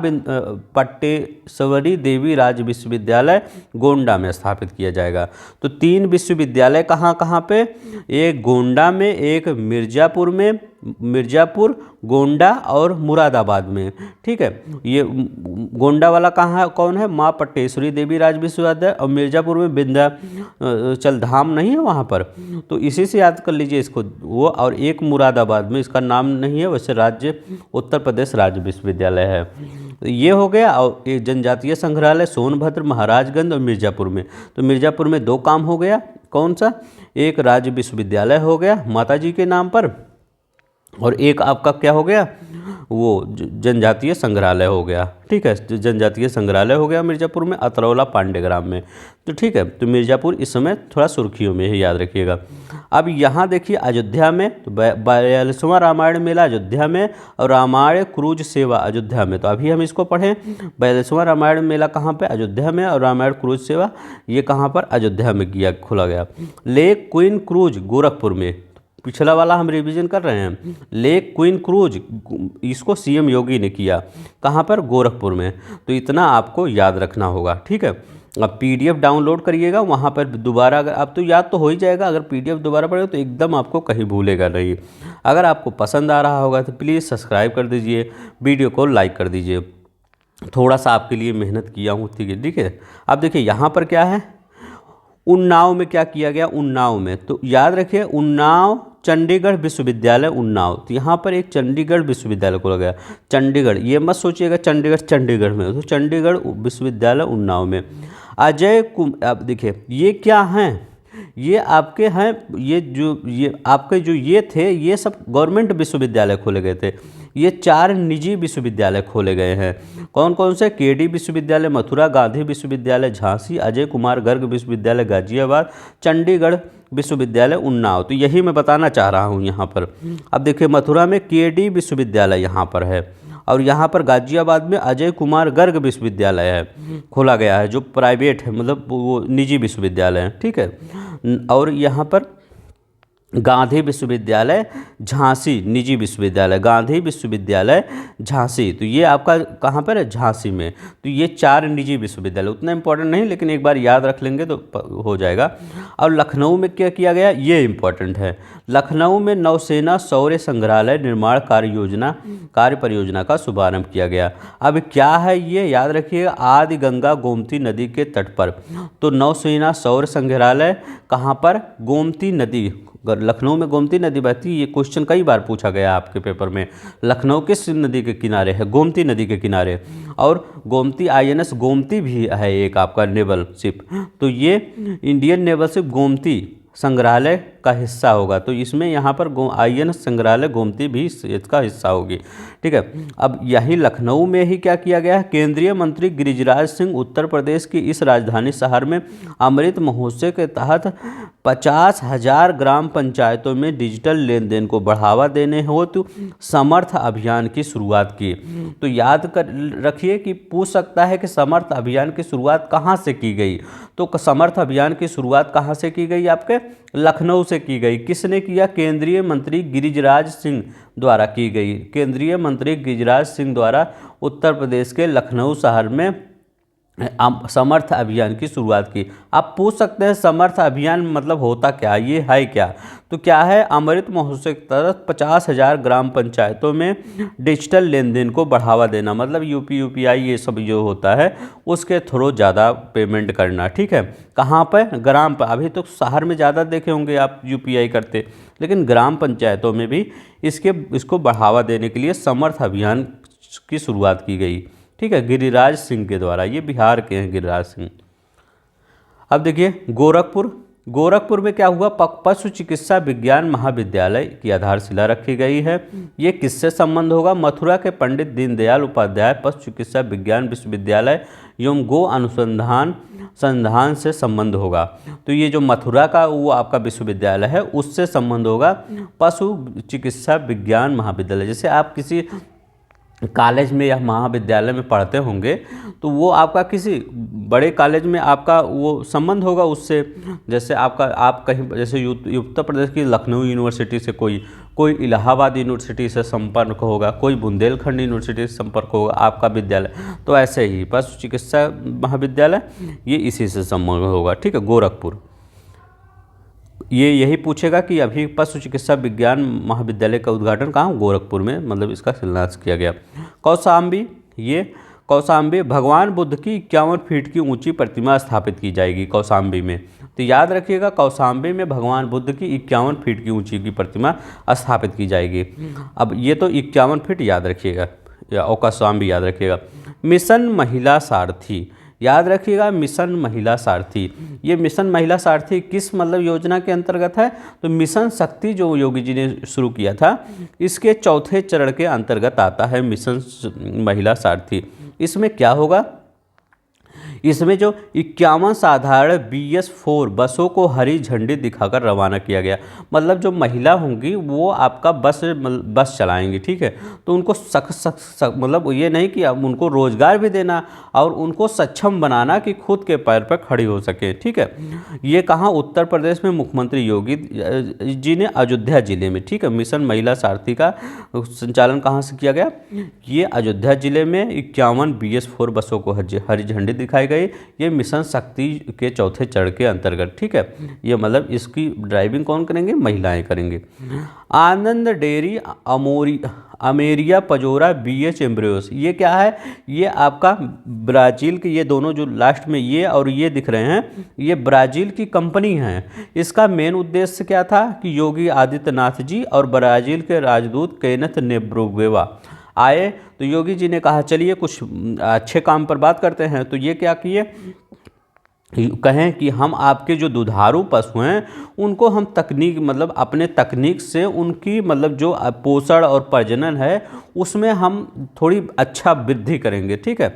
Speaker 1: पट्टेश्वरी देवी राज्य विश्वविद्यालय गोंडा में स्थापित किया जाएगा। तो 3 विश्वविद्यालय कहाँ कहाँ पे? एक गोंडा में, एक मिर्ज़ापुर में, मिर्ज़ापुर, गोंडा और मुरादाबाद में, ठीक है। ये गोंडा वाला कहाँ है? कौन है? माँ पट्टेश्वरी देवी राज्य विश्वविद्यालय। और मिर्ज़ापुर में विंध्याचल धाम नहीं है वहाँ पर, तो इसी से याद कर लीजिए इसको, वो। और एक मुरादाबाद में, इसका नाम नहीं है वैसे, राज्य उत्तर प्रदेश राज्य विश्वविद्यालय है। तो ये हो गया। और एक जनजातीय संग्रहालय सोनभद्र, महाराजगंज और मिर्ज़ापुर में। तो मिर्ज़ापुर में 2 काम हो गया, कौन सा? एक राज्य विश्वविद्यालय हो गया माता जी के नाम पर, और एक आपका क्या हो गया? वो जनजातीय संग्रहालय हो गया, ठीक है। जनजातीय संग्रहालय हो गया मिर्ज़ापुर में, अतरौला पांडे ग्राम में। तो ठीक है, तो मिर्ज़ापुर इस समय थोड़ा सुर्खियों में है, याद रखिएगा। अब यहाँ देखिए अयोध्या में, तो 42वां रामायण मेला अयोध्या में, और रामायण क्रूज सेवा अयोध्या में। तो अभी हम इसको पढ़ें, 42वां रामायण मेला कहाँ पे? अयोध्या में। और रामायण क्रूज सेवा ये कहाँ पर? अयोध्या में खोला गया। लेक क्वीन क्रूज गोरखपुर में, पिछला वाला हम रिवीजन कर रहे हैं। लेक क्वीन क्रूज, इसको सीएम योगी ने किया, कहाँ पर? गोरखपुर में। तो इतना आपको याद रखना होगा, ठीक है। अब पीडीएफ डाउनलोड करिएगा, वहाँ पर दोबारा, अगर आप तो याद तो हो ही जाएगा, अगर पीडीएफ दोबारा पढ़ेगा तो एकदम आपको कहीं भूलेगा नहीं। अगर आपको पसंद आ रहा होगा तो प्लीज़ सब्सक्राइब कर दीजिए, वीडियो को लाइक कर दीजिए। थोड़ा सा आपके लिए मेहनत किया हूँ, ठीक है। अब देखिए यहाँ पर क्या है, उन्नाव में क्या किया गया? उन्नाव में, तो याद रखिए, उन्नाव चंडीगढ़ विश्वविद्यालय उन्नाव। तो यहाँ पर एक चंडीगढ़ विश्वविद्यालय खोला गया। चंडीगढ़, ये मत सोचिएगा चंडीगढ़ में, तो चंडीगढ़ विश्वविद्यालय उन्नाव में। अजय कुमार, अब देखिए ये क्या हैं? ये आपके हैं, ये आपके जो ये थे, ये सब गवर्नमेंट विश्वविद्यालय खोले गए थे। ये 4 निजी विश्वविद्यालय खोले गए हैं। कौन कौन से? केडी विश्वविद्यालय मथुरा, गांधी विश्वविद्यालय झांसी, अजय कुमार गर्ग विश्वविद्यालय गाजियाबाद, चंडीगढ़ विश्वविद्यालय उन्नाव। तो यही मैं बताना चाह रहा हूँ यहाँ पर। अब देखिए मथुरा में केडी विश्वविद्यालय यहाँ पर है, और यहाँ पर गाजियाबाद में अजय कुमार गर्ग विश्वविद्यालय है, खोला गया है, जो प्राइवेट है, मतलब वो निजी विश्वविद्यालय है, ठीक है। और यहाँ पर गांधी विश्वविद्यालय झांसी, निजी विश्वविद्यालय, गांधी विश्वविद्यालय झांसी। तो ये आपका कहाँ पर है? झांसी में। तो ये 4 निजी विश्वविद्यालय, उतना इंपॉर्टेंट नहीं, लेकिन एक बार याद रख लेंगे तो हो जाएगा। और लखनऊ में क्या किया गया? ये इंपॉर्टेंट है। लखनऊ में नौसेना शौर्य संग्रहालय निर्माण कार्य परियोजना का शुभारंभ किया गया। अब क्या है ये? याद रखिएगा, आदि गंगा गोमती नदी के तट पर। तो नौसेना शौर्य संग्रहालय कहाँ पर? गोमती नदी, लखनऊ में गोमती नदी बहती है। ये क्वेश्चन कई बार पूछा गया आपके पेपर में। लखनऊ किस नदी के किनारे है? गोमती नदी के किनारे। और गोमती INS गोमती भी है एक आपका नेवल शिप। तो ये इंडियन नेवल शिप गोमती संग्रहालय का हिस्सा होगा। तो इसमें यहाँ पर INS संग्रहालय गोमती भी इसका हिस्सा होगी। ठीक है, अब यही लखनऊ में ही क्या किया गया है, केंद्रीय मंत्री गिरिराज सिंह उत्तर प्रदेश की इस राजधानी शहर में अमृत महोत्सव के तहत 50,000 ग्राम पंचायतों में डिजिटल लेन देन को बढ़ावा देने हेतु समर्थ अभियान की शुरुआत की। तो याद कर रखिए कि पूछ सकता है कि समर्थ अभियान की शुरुआत कहाँ से की गई। तो समर्थ अभियान की शुरुआत कहाँ से की गई, आपके लखनऊ से की गई। किसने किया, केंद्रीय मंत्री गिरिराज सिंह द्वारा की गई। केंद्रीय मंत्री गिरिराज सिंह द्वारा उत्तर प्रदेश के लखनऊ शहर में समर्थ अभियान की शुरुआत की। आप पूछ सकते हैं समर्थ अभियान मतलब होता क्या, ये है क्या। तो क्या है, अमृत महोत्सव के तहत 50,000 ग्राम पंचायतों में डिजिटल लेन देन को बढ़ावा देना, मतलब UPI ये सब जो होता है उसके थ्रू ज़्यादा पेमेंट करना। ठीक है, कहाँ पर, ग्राम पर। अभी तो शहर में ज़्यादा देखे होंगे आप UPI करते, लेकिन ग्राम पंचायतों में भी इसको बढ़ावा देने के लिए समर्थ अभियान की शुरुआत की गई। ठीक है, गिरिराज सिंह के द्वारा, ये बिहार के हैं गिरिराज सिंह। अब देखिए गोरखपुर में क्या हुआ, पशु चिकित्सा विज्ञान महाविद्यालय की आधारशिला रखी गई है। ये किससे संबंध होगा, मथुरा के पंडित दीनदयाल उपाध्याय पशु चिकित्सा विज्ञान विश्वविद्यालय एवं गो अनुसंधान संधान से संबंध होगा। तो ये जो मथुरा का वो आपका विश्वविद्यालय है उससे संबंध होगा पशु चिकित्सा विज्ञान महाविद्यालय। जैसे आप किसी कॉलेज में या महाविद्यालय में पढ़ते होंगे तो वो आपका किसी बड़े कॉलेज में आपका वो संबंध होगा उससे। जैसे आप कहीं जैसे उत्तर प्रदेश की लखनऊ यूनिवर्सिटी से कोई इलाहाबाद यूनिवर्सिटी से संपर्क होगा, कोई बुंदेलखंड यूनिवर्सिटी से संपर्क होगा आपका विद्यालय। तो ऐसे ही पशु चिकित्सा महाविद्यालय ये इसी से संबंध होगा। ठीक है, गोरखपुर ये यही पूछेगा कि अभी पशु चिकित्सा विज्ञान महाविद्यालय का उद्घाटन कहाँ, गोरखपुर में, मतलब इसका शिलान्यास किया गया। कौशाम्बी भगवान बुद्ध की 51 फीट की ऊंची प्रतिमा स्थापित की जाएगी कौशाम्बी में। तो याद रखिएगा कौशाम्बी में भगवान बुद्ध की 51 फीट की ऊंची की प्रतिमा स्थापित की जाएगी। अब ये तो 51 फीट याद रखिएगा, या कौशाम्बी याद रखिएगा। मिशन महिला सारथी याद रखिएगा, मिशन महिला सारथी। ये मिशन महिला सारथी किस मतलब योजना के अंतर्गत है, तो मिशन शक्ति जो योगी जी ने शुरू किया था इसके चौथे चरण के अंतर्गत आता है मिशन महिला सारथी। इसमें क्या होगा, इसमें जो 51 साधारण BS4 बसों को हरी झंडी दिखाकर रवाना किया गया। मतलब जो महिला होंगी वो आपका बस चलाएंगी। ठीक है, तो उनको मतलब ये नहीं कि अब उनको रोजगार भी देना और उनको सक्षम बनाना कि खुद के पैर पर खड़ी हो सके। ठीक है, ये कहाँ, उत्तर प्रदेश में मुख्यमंत्री योगी जी ने अयोध्या जिले में। ठीक है, मिशन महिला सारथी का संचालन कहाँ से किया गया, ये अयोध्या जिले में 51 BS4 बसों को हरी झंडी दिखाई गई। ये मिशन शक्ति के चौथे चरण के अंतर्गत। ठीक है, ये मतलब इसकी ड्राइविंग कौन करेंगे, महिलाएं करेंगे। आनंद डेयरी अमेरिया पजोरा BH एम्ब्रियोस, ये क्या है, ये आपका ब्राज़ील के, ये दोनों जो लास्ट में ये और ये दिख रहे हैं ये ब्राज़ील की कंपनी है। इसका मेन उद्देश्य क्या था कि योगी आदित्यनाथ जी और ब्राज़ील के राजदूत केनेथ नेब्रोगेवा आए तो योगी जी ने कहा चलिए कुछ अच्छे काम पर बात करते हैं। तो ये क्या किए, कहें कि हम आपके जो दुधारू पशु हैं उनको हम तकनीक मतलब अपने तकनीक से उनकी मतलब जो पोषण और प्रजनन है उसमें हम थोड़ी अच्छा वृद्धि करेंगे। ठीक है,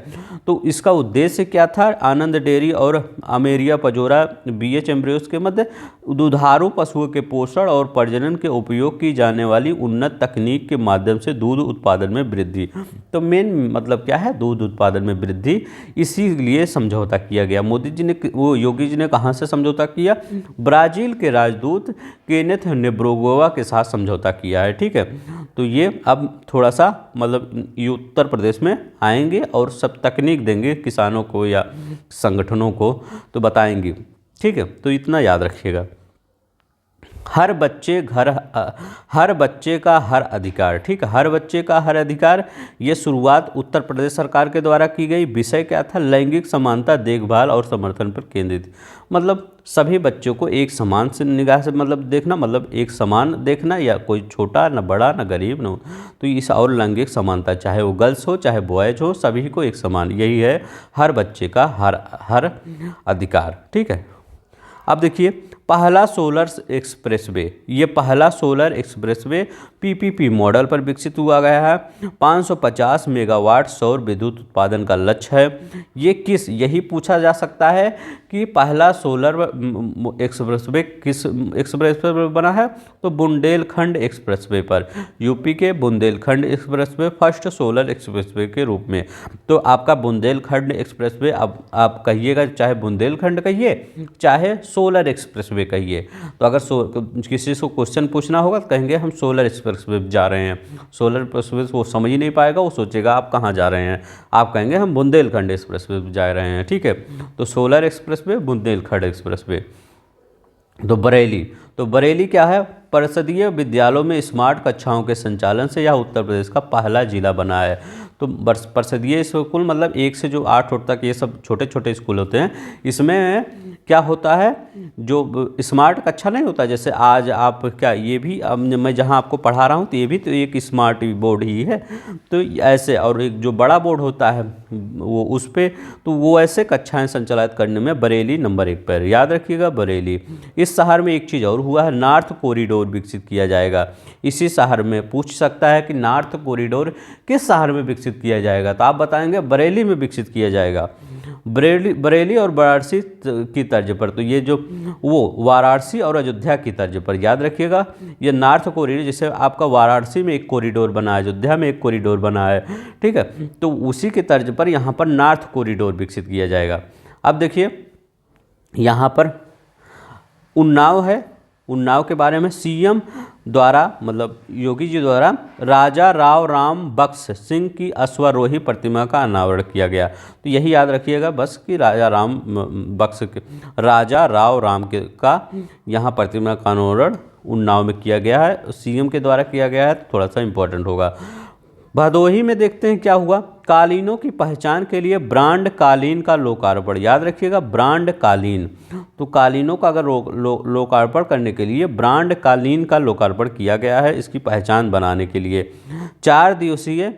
Speaker 1: तो इसका उद्देश्य क्या था, आनंद डेयरी और अमेरिया पजोरा BH एम्ब्रियोस के मध्य दुधारू पशुओं के पोषण और प्रजनन के उपयोग की जाने वाली उन्नत तकनीक के माध्यम से दूध उत्पादन में वृद्धि। तो मेन मतलब क्या है, दूध उत्पादन में वृद्धि, इसीलिए समझौता किया गया। मोदी जी ने योगी जी ने कहाँ से समझौता किया, ब्राज़ील के राजदूत केनेथ नेब्रोगोवा के साथ समझौता किया है। ठीक है, तो ये अब थोड़ा सा मतलब उत्तर प्रदेश में आएंगे और सब तकनीक देंगे किसानों को या संगठनों को, तो बताएंगे। ठीक है, तो इतना याद रखिएगा। हर बच्चे का हर अधिकार। ठीक है, हर बच्चे का हर अधिकार, ये शुरुआत उत्तर प्रदेश सरकार के द्वारा की गई। विषय क्या था, लैंगिक समानता, देखभाल और समर्थन पर केंद्रित। मतलब सभी बच्चों को एक समान से निगाह से मतलब देखना, मतलब एक समान देखना, या कोई छोटा न बड़ा न गरीब न, तो इस और लैंगिक समानता, चाहे वो गर्ल्स हो चाहे बॉयज हो, सभी को एक समान, यही है हर बच्चे का हर अधिकार। ठीक है, अब देखिए पहला सोलर एक्सप्रेसवे, ये पहला सोलर एक्सप्रेसवे पीपीपी मॉडल पर विकसित हुआ गया है। 550 मेगावाट सौर विद्युत उत्पादन का लक्ष्य है। ये यही पूछा जा सकता है कि पहला सोलर एक्सप्रेसवे किस एक्सप्रेसवे पर बना है, तो बुंदेलखंड एक्सप्रेसवे पर, यूपी के Bundelkhand expressway first solar expressway के रूप में। तो आपका बुंदेलखंड एक्सप्रेसवे, अब आप कहिएगा, चाहे बुंदेलखंड कहिए चाहे सोलर एक्सप्रेसवे कहिए। तो अगर किसी से क्वेश्चन पूछना होगा तो कहेंगे हम सोलर एक्सप्रेसवे जा रहे हैं। सोलर एक्सप्रेसवे वो समझ ही नहीं पाएगा, वो सोचेगा आप कहाँ जा रहे हैं। आप कहेंगे हम बुंदेलखंड एक्सप्रेसवे जा रहे हैं, ठीक है। तो सोलर एक्सप्रेसवे, बुंदेलखंड एक्सप्रेसवे। तो बरेली क्या है, परिषदीय विद्यालयों में स्मार्ट कक्षाओं के संचालन से यह उत्तर प्रदेश का पहला जिला बना है। तो परिषदीय स्कूल मतलब 1 से जो 8 तक ये सब छोटे छोटे स्कूल होते हैं, इसमें क्या होता है, जो स्मार्ट कक्षा नहीं होता, जैसे आज आप क्या, ये भी मैं जहाँ आपको पढ़ा रहा हूँ तो ये भी तो एक स्मार्ट बोर्ड ही है। तो ऐसे, और एक जो बड़ा बोर्ड होता है वो उस पर, तो वो ऐसे कक्षाएं संचालित करने में बरेली नंबर 1 पर। याद रखिएगा बरेली। इस शहर में एक चीज़ और हुआ है, नॉर्थ कॉरिडोर विकसित किया जाएगा। इसी शहर में पूछ सकता है कि नॉर्थ कॉरिडोर किस शहर में विकसित किया जाएगा, तो आप बताएंगे बरेली में विकसित किया जाएगा। बरेली और वाराणसी की तर्ज पर, तो ये जो वो वाराणसी और अयोध्या की तर्ज पर, याद रखिएगा। ये नॉर्थ कॉरिडोर, जैसे आपका वाराणसी में एक कॉरिडोर बना है, अयोध्या में एक कॉरिडोर बना है, ठीक है। तो उसी के तर्ज पर यहाँ पर नॉर्थ कॉरिडोर विकसित किया जाएगा। अब देखिए यहाँ पर उन्नाव है। उन्नाव के बारे में सीएम द्वारा, मतलब योगी जी द्वारा, राजा राव राम बख्श सिंह की अश्वारोही प्रतिमा का अनावरण किया गया। तो यही याद रखिएगा बस कि राजा राव राम के का यहाँ प्रतिमा का अनावरण उन्नाव में किया गया है, सीएम के द्वारा किया गया है, थोड़ा सा इम्पोर्टेंट होगा। भदोही में देखते हैं क्या हुआ, कालीनों की पहचान के लिए ब्रांड कालीन का लोकार्पण। याद रखिएगा ब्रांड कालीन। तो कालीनों का अगर लोकार्पण करने के लिए ब्रांड कालीन का लोकार्पण किया गया है, इसकी पहचान बनाने के लिए। 4 दिवसीय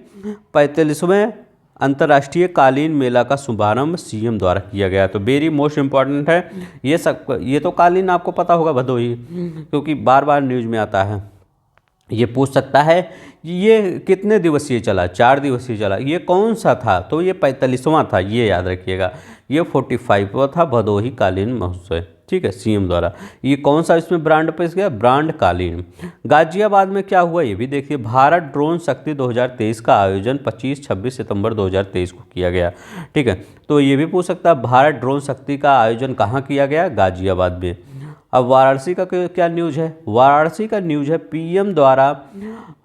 Speaker 1: 45वें अंतर्राष्ट्रीय कालीन मेला का शुभारंभ सीएम द्वारा किया गया। तो वेरी मोस्ट इम्पॉर्टेंट है ये तो कालीन आपको पता होगा भदोही, क्योंकि बार बार न्यूज में आता है। ये पूछ सकता है ये कितने दिवसीय चला, 4 दिवसीय चला, ये कौन सा था, तो ये 45वां था, ये याद रखिएगा। ये 45वां था भदोही कालीन महोत्सव, ठीक है, सीएम द्वारा। ये कौन सा इसमें ब्रांड पेश गया, ब्रांड कालीन। गाजियाबाद में क्या हुआ ये भी देखिए, भारत ड्रोन शक्ति 2023 का आयोजन 25-26 सितंबर 2023 को किया गया, ठीक है। तो ये भी पूछ सकता है भारत ड्रोन शक्ति का आयोजन कहाँ किया गया, गाजियाबाद में। अब वाराणसी का क्या न्यूज है, वाराणसी का न्यूज है पीएम द्वारा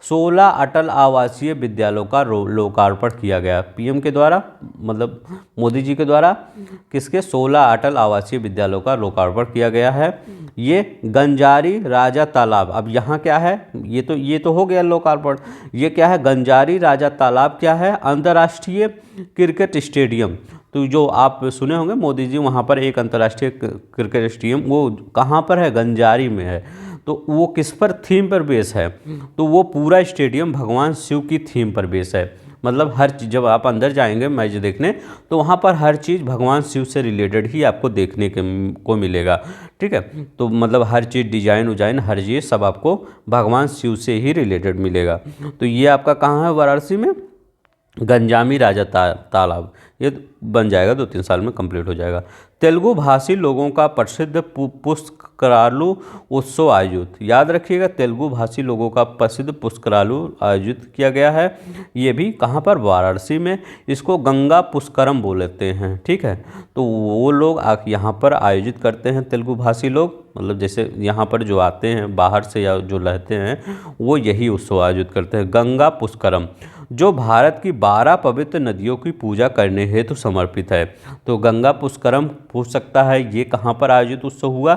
Speaker 1: 16 अटल आवासीय विद्यालयों का लोकार्पण किया गया। पीएम के द्वारा मतलब मोदी जी के द्वारा किसके, 16 अटल आवासीय विद्यालयों का लोकार्पण किया गया है। ये गंजारी राजा तालाब, अब यहाँ क्या है, ये तो हो गया लोकार्पण। ये क्या है, गंजारी राजा तालाब क्या है, अंतर्राष्ट्रीय क्रिकेट स्टेडियम। तो जो आप सुने होंगे मोदी जी, वहाँ पर एक अंतर्राष्ट्रीय क्रिकेट स्टेडियम, वो कहाँ पर है, गंजारी में है। तो वो किस पर थीम पर बेस है, तो वो पूरा स्टेडियम भगवान शिव की थीम पर बेस है। मतलब हर चीज़, जब आप अंदर जाएंगे मैच देखने, तो वहाँ पर हर चीज़ भगवान शिव से रिलेटेड ही आपको देखने को मिलेगा, ठीक है। तो मतलब हर चीज़, डिजाइन उजाइन, हर चीज़ सब आपको भगवान शिव से ही रिलेटेड मिलेगा। तो ये आपका कहाँ है, वाराणसी में गंजामी राजा तालाब। ये बन जाएगा, 2-3 साल में कंप्लीट हो जाएगा। तेलुगु भाषी लोगों का प्रसिद्ध पुष्करालू उत्सव आयोजित। याद रखिएगा तेलुगु भाषी लोगों का प्रसिद्ध पुष्करालू आयोजित किया गया है। ये भी कहाँ पर, वाराणसी में। इसको गंगा पुष्करम बोलते हैं, ठीक है। तो वो लोग यहाँ पर आयोजित करते हैं, तेलुगु भाषी लोग, मतलब जैसे यहाँ पर जो आते हैं बाहर से या जो रहते हैं, वो यही उत्सव आयोजित करते हैं, गंगा पुष्करम, जो भारत की 12 पवित्र नदियों की पूजा करने हेतु समर्पित है। तो गंगा पुष्करम पूछ सकता है ये कहाँ पर आयोजित उत्सव हुआ,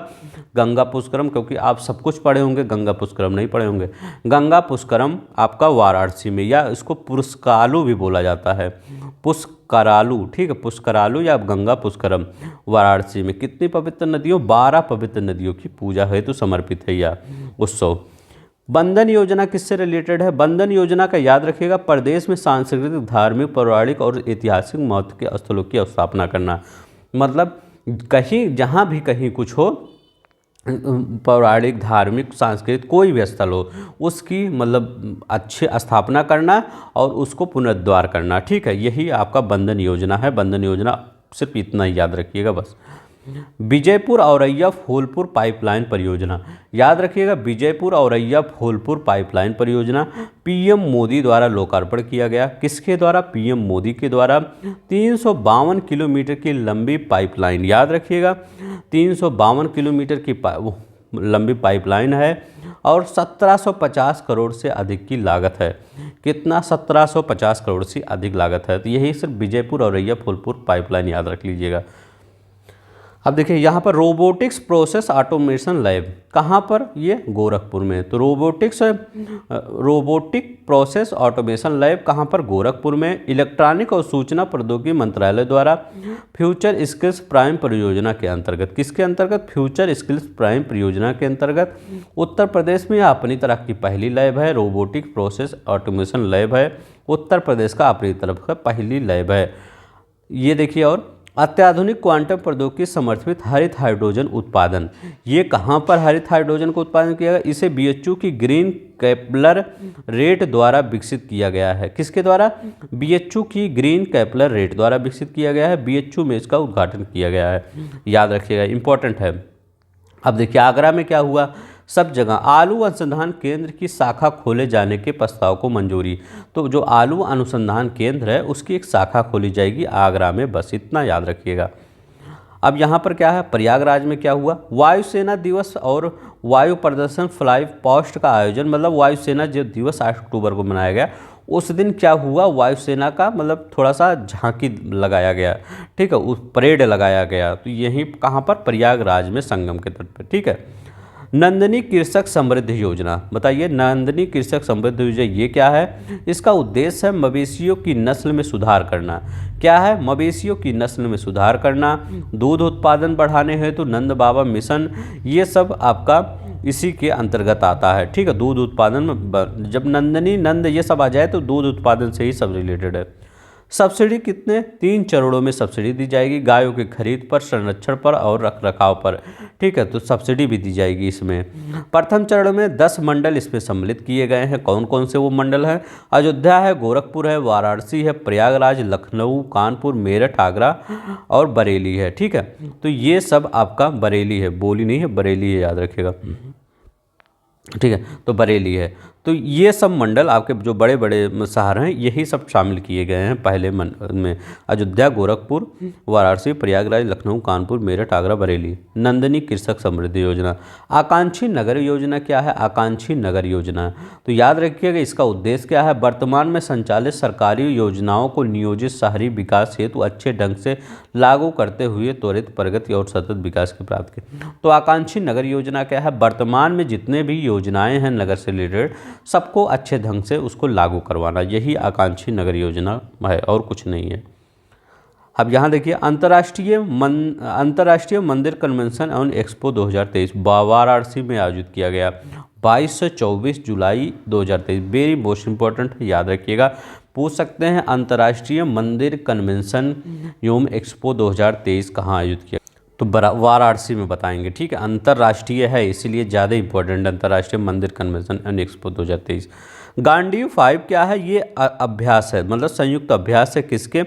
Speaker 1: गंगा पुष्करम, क्योंकि आप सब कुछ पढ़े होंगे, गंगा पुष्करम नहीं पढ़े होंगे। गंगा पुष्करम आपका वाराणसी में, या इसको पुष्करालू भी बोला जाता है, पुष्करालू, ठीक है, पुष्करालू या गंगा पुष्करम, वाराणसी में। कितनी पवित्र नदियों, 12 पवित्र नदियों की पूजा हेतु समर्पित है यह उत्सव। बंधन योजना किससे रिलेटेड है, बंधन योजना का याद रखिएगा, प्रदेश में सांस्कृतिक, धार्मिक, पौराणिक और ऐतिहासिक महत्व के स्थलों की स्थापना करना। मतलब कहीं, जहाँ भी कहीं कुछ हो, पौराणिक, धार्मिक, सांस्कृतिक कोई भी स्थल हो, उसकी मतलब अच्छे स्थापना करना और उसको पुनरुद्धार करना। ठीक है, यही आपका बंधन योजना है। बंधन योजना सिर्फ इतना ही याद रखिएगा बस। विजयपुर औरैया फूलपुर पाइपलाइन परियोजना, याद रखिएगा, विजयपुर औरैया फूलपुर पाइपलाइन परियोजना पीएम मोदी द्वारा लोकार्पण किया गया। किसके द्वारा? पीएम मोदी के द्वारा। 352 किलोमीटर की लंबी पाइपलाइन, याद रखिएगा, 352 किलोमीटर की लंबी पाइपलाइन है और 1750 करोड़ से अधिक की लागत है। कितना? 1750 करोड़ से अधिक लागत है। तो यही सिर्फ विजयपुर औरैया फूलपुर पाइपलाइन याद रख लीजिएगा। अब देखिए यहाँ पर रोबोटिक्स प्रोसेस ऑटोमेशन लैब, कहाँ पर? ये गोरखपुर में। तो रोबोटिक प्रोसेस ऑटोमेशन लैब कहाँ पर? गोरखपुर में। इलेक्ट्रॉनिक और सूचना प्रौद्योगिकी मंत्रालय द्वारा फ्यूचर स्किल्स प्राइम परियोजना के अंतर्गत, किसके अंतर्गत? फ्यूचर स्किल्स प्राइम परियोजना के अंतर्गत उत्तर प्रदेश में अपनी तरह की पहली लैब है। रोबोटिक प्रोसेस ऑटोमेशन लैब है, उत्तर प्रदेश का अपनी तरफ का पहली लैब है। ये देखिए, और अत्याधुनिक क्वांटम प्रौद्योगिकी समर्थित हरित हाइड्रोजन उत्पादन, ये कहाँ पर हरित हाइड्रोजन को उत्पादन किया गया? इसे बीएचयू की ग्रीन केपलर रेट द्वारा विकसित किया गया है। किसके द्वारा? बीएचयू की ग्रीन केपलर रेट द्वारा विकसित किया गया है। बीएचयू में इसका उद्घाटन किया गया है, याद रखिएगा, इंपॉर्टेंट है। अब देखिए आगरा में क्या हुआ? सब जगह आलू अनुसंधान केंद्र की शाखा खोले जाने के प्रस्ताव को मंजूरी। तो जो आलू अनुसंधान केंद्र है उसकी एक शाखा खोली जाएगी आगरा में, बस इतना याद रखिएगा। अब यहाँ पर क्या है? प्रयागराज में क्या हुआ? वायुसेना दिवस और वायु प्रदर्शन फ्लाई पास्ट का आयोजन, मतलब वायुसेना जो दिवस 8 अक्टूबर को मनाया गया, उस दिन क्या हुआ? वायुसेना का मतलब थोड़ा सा झांकी लगाया गया, ठीक है, उस परेड लगाया गया। तो यहीं कहाँ पर? प्रयागराज में, संगम के तट पर। ठीक है। नंदनी कृषक समृद्धि योजना, बताइए, नंदनी कृषक समृद्धि योजना ये क्या है? इसका उद्देश्य है मवेशियों की नस्ल में सुधार करना। क्या है? मवेशियों की नस्ल में सुधार करना, दूध उत्पादन बढ़ाने हेतु नंद बाबा मिशन, ये सब आपका इसी के अंतर्गत आता है। ठीक है, दूध उत्पादन में जब नंदनी, नंद ये सब आ जाए तो दूध उत्पादन से ही सब रिलेटेड है। सब्सिडी कितने? 3 चरणों में सब्सिडी दी जाएगी, गायों की खरीद पर, संरक्षण पर और रखरखाव पर। ठीक है, तो सब्सिडी भी दी जाएगी इसमें। प्रथम चरण में 10 मंडल इसमें सम्मिलित किए गए हैं। कौन कौन से वो मंडल हैं? अयोध्या है, गोरखपुर है, वाराणसी है, प्रयागराज, लखनऊ, कानपुर, मेरठ, आगरा और बरेली है। ठीक है, तो ये सब आपका बरेली है, बोली नहीं है, बरेली है, याद रखिएगा। ठीक है, तो बरेली है। तो ये सब मंडल आपके जो बड़े बड़े शहर हैं यही सब शामिल किए गए हैं पहले में। अयोध्या, गोरखपुर, वाराणसी, प्रयागराज, लखनऊ, कानपुर, मेरठ, आगरा, बरेली। नंदनी कृषक समृद्धि योजना। आकांक्षी नगर योजना क्या है? आकांक्षी नगर योजना, तो याद रखिएगा इसका उद्देश्य क्या है? वर्तमान में संचालित सरकारी योजनाओं को नियोजित शहरी विकास हेतु अच्छे ढंग से लागू करते हुए त्वरित प्रगति और सतत विकास की प्राप्ति की। तो आकांक्षी नगर योजना क्या है? वर्तमान में जितने भी योजनाएं हैं नगर से रिलेटेड सबको अच्छे ढंग से उसको लागू करवाना, यही आकांक्षी नगर योजना है और कुछ नहीं है। अब यहाँ देखिए, अंतर्राष्ट्रीय मंदिर कन्वेंशन एवं एक्सपो 2023 वाराणसी में आयोजित किया गया 22 से 24 जुलाई 2023। वेरी मोस्ट इंपॉर्टेंट, याद रखिएगा, पूछ सकते हैं अंतर्राष्ट्रीय मंदिर कन्वेंशन एवं एक्सपो 2023 कहाँ आयोजित किया? तो वाराणसी में बताएंगे। ठीक है, अंतर्राष्ट्रीय है इसीलिए ज़्यादा इंपॉर्टेंट, अंतर्राष्ट्रीय मंदिर कन्वेंशन एंड एक्सपो 2023। गांडीव 5 क्या है? ये अभ्यास है, मतलब संयुक्त अभ्यास है। किसके?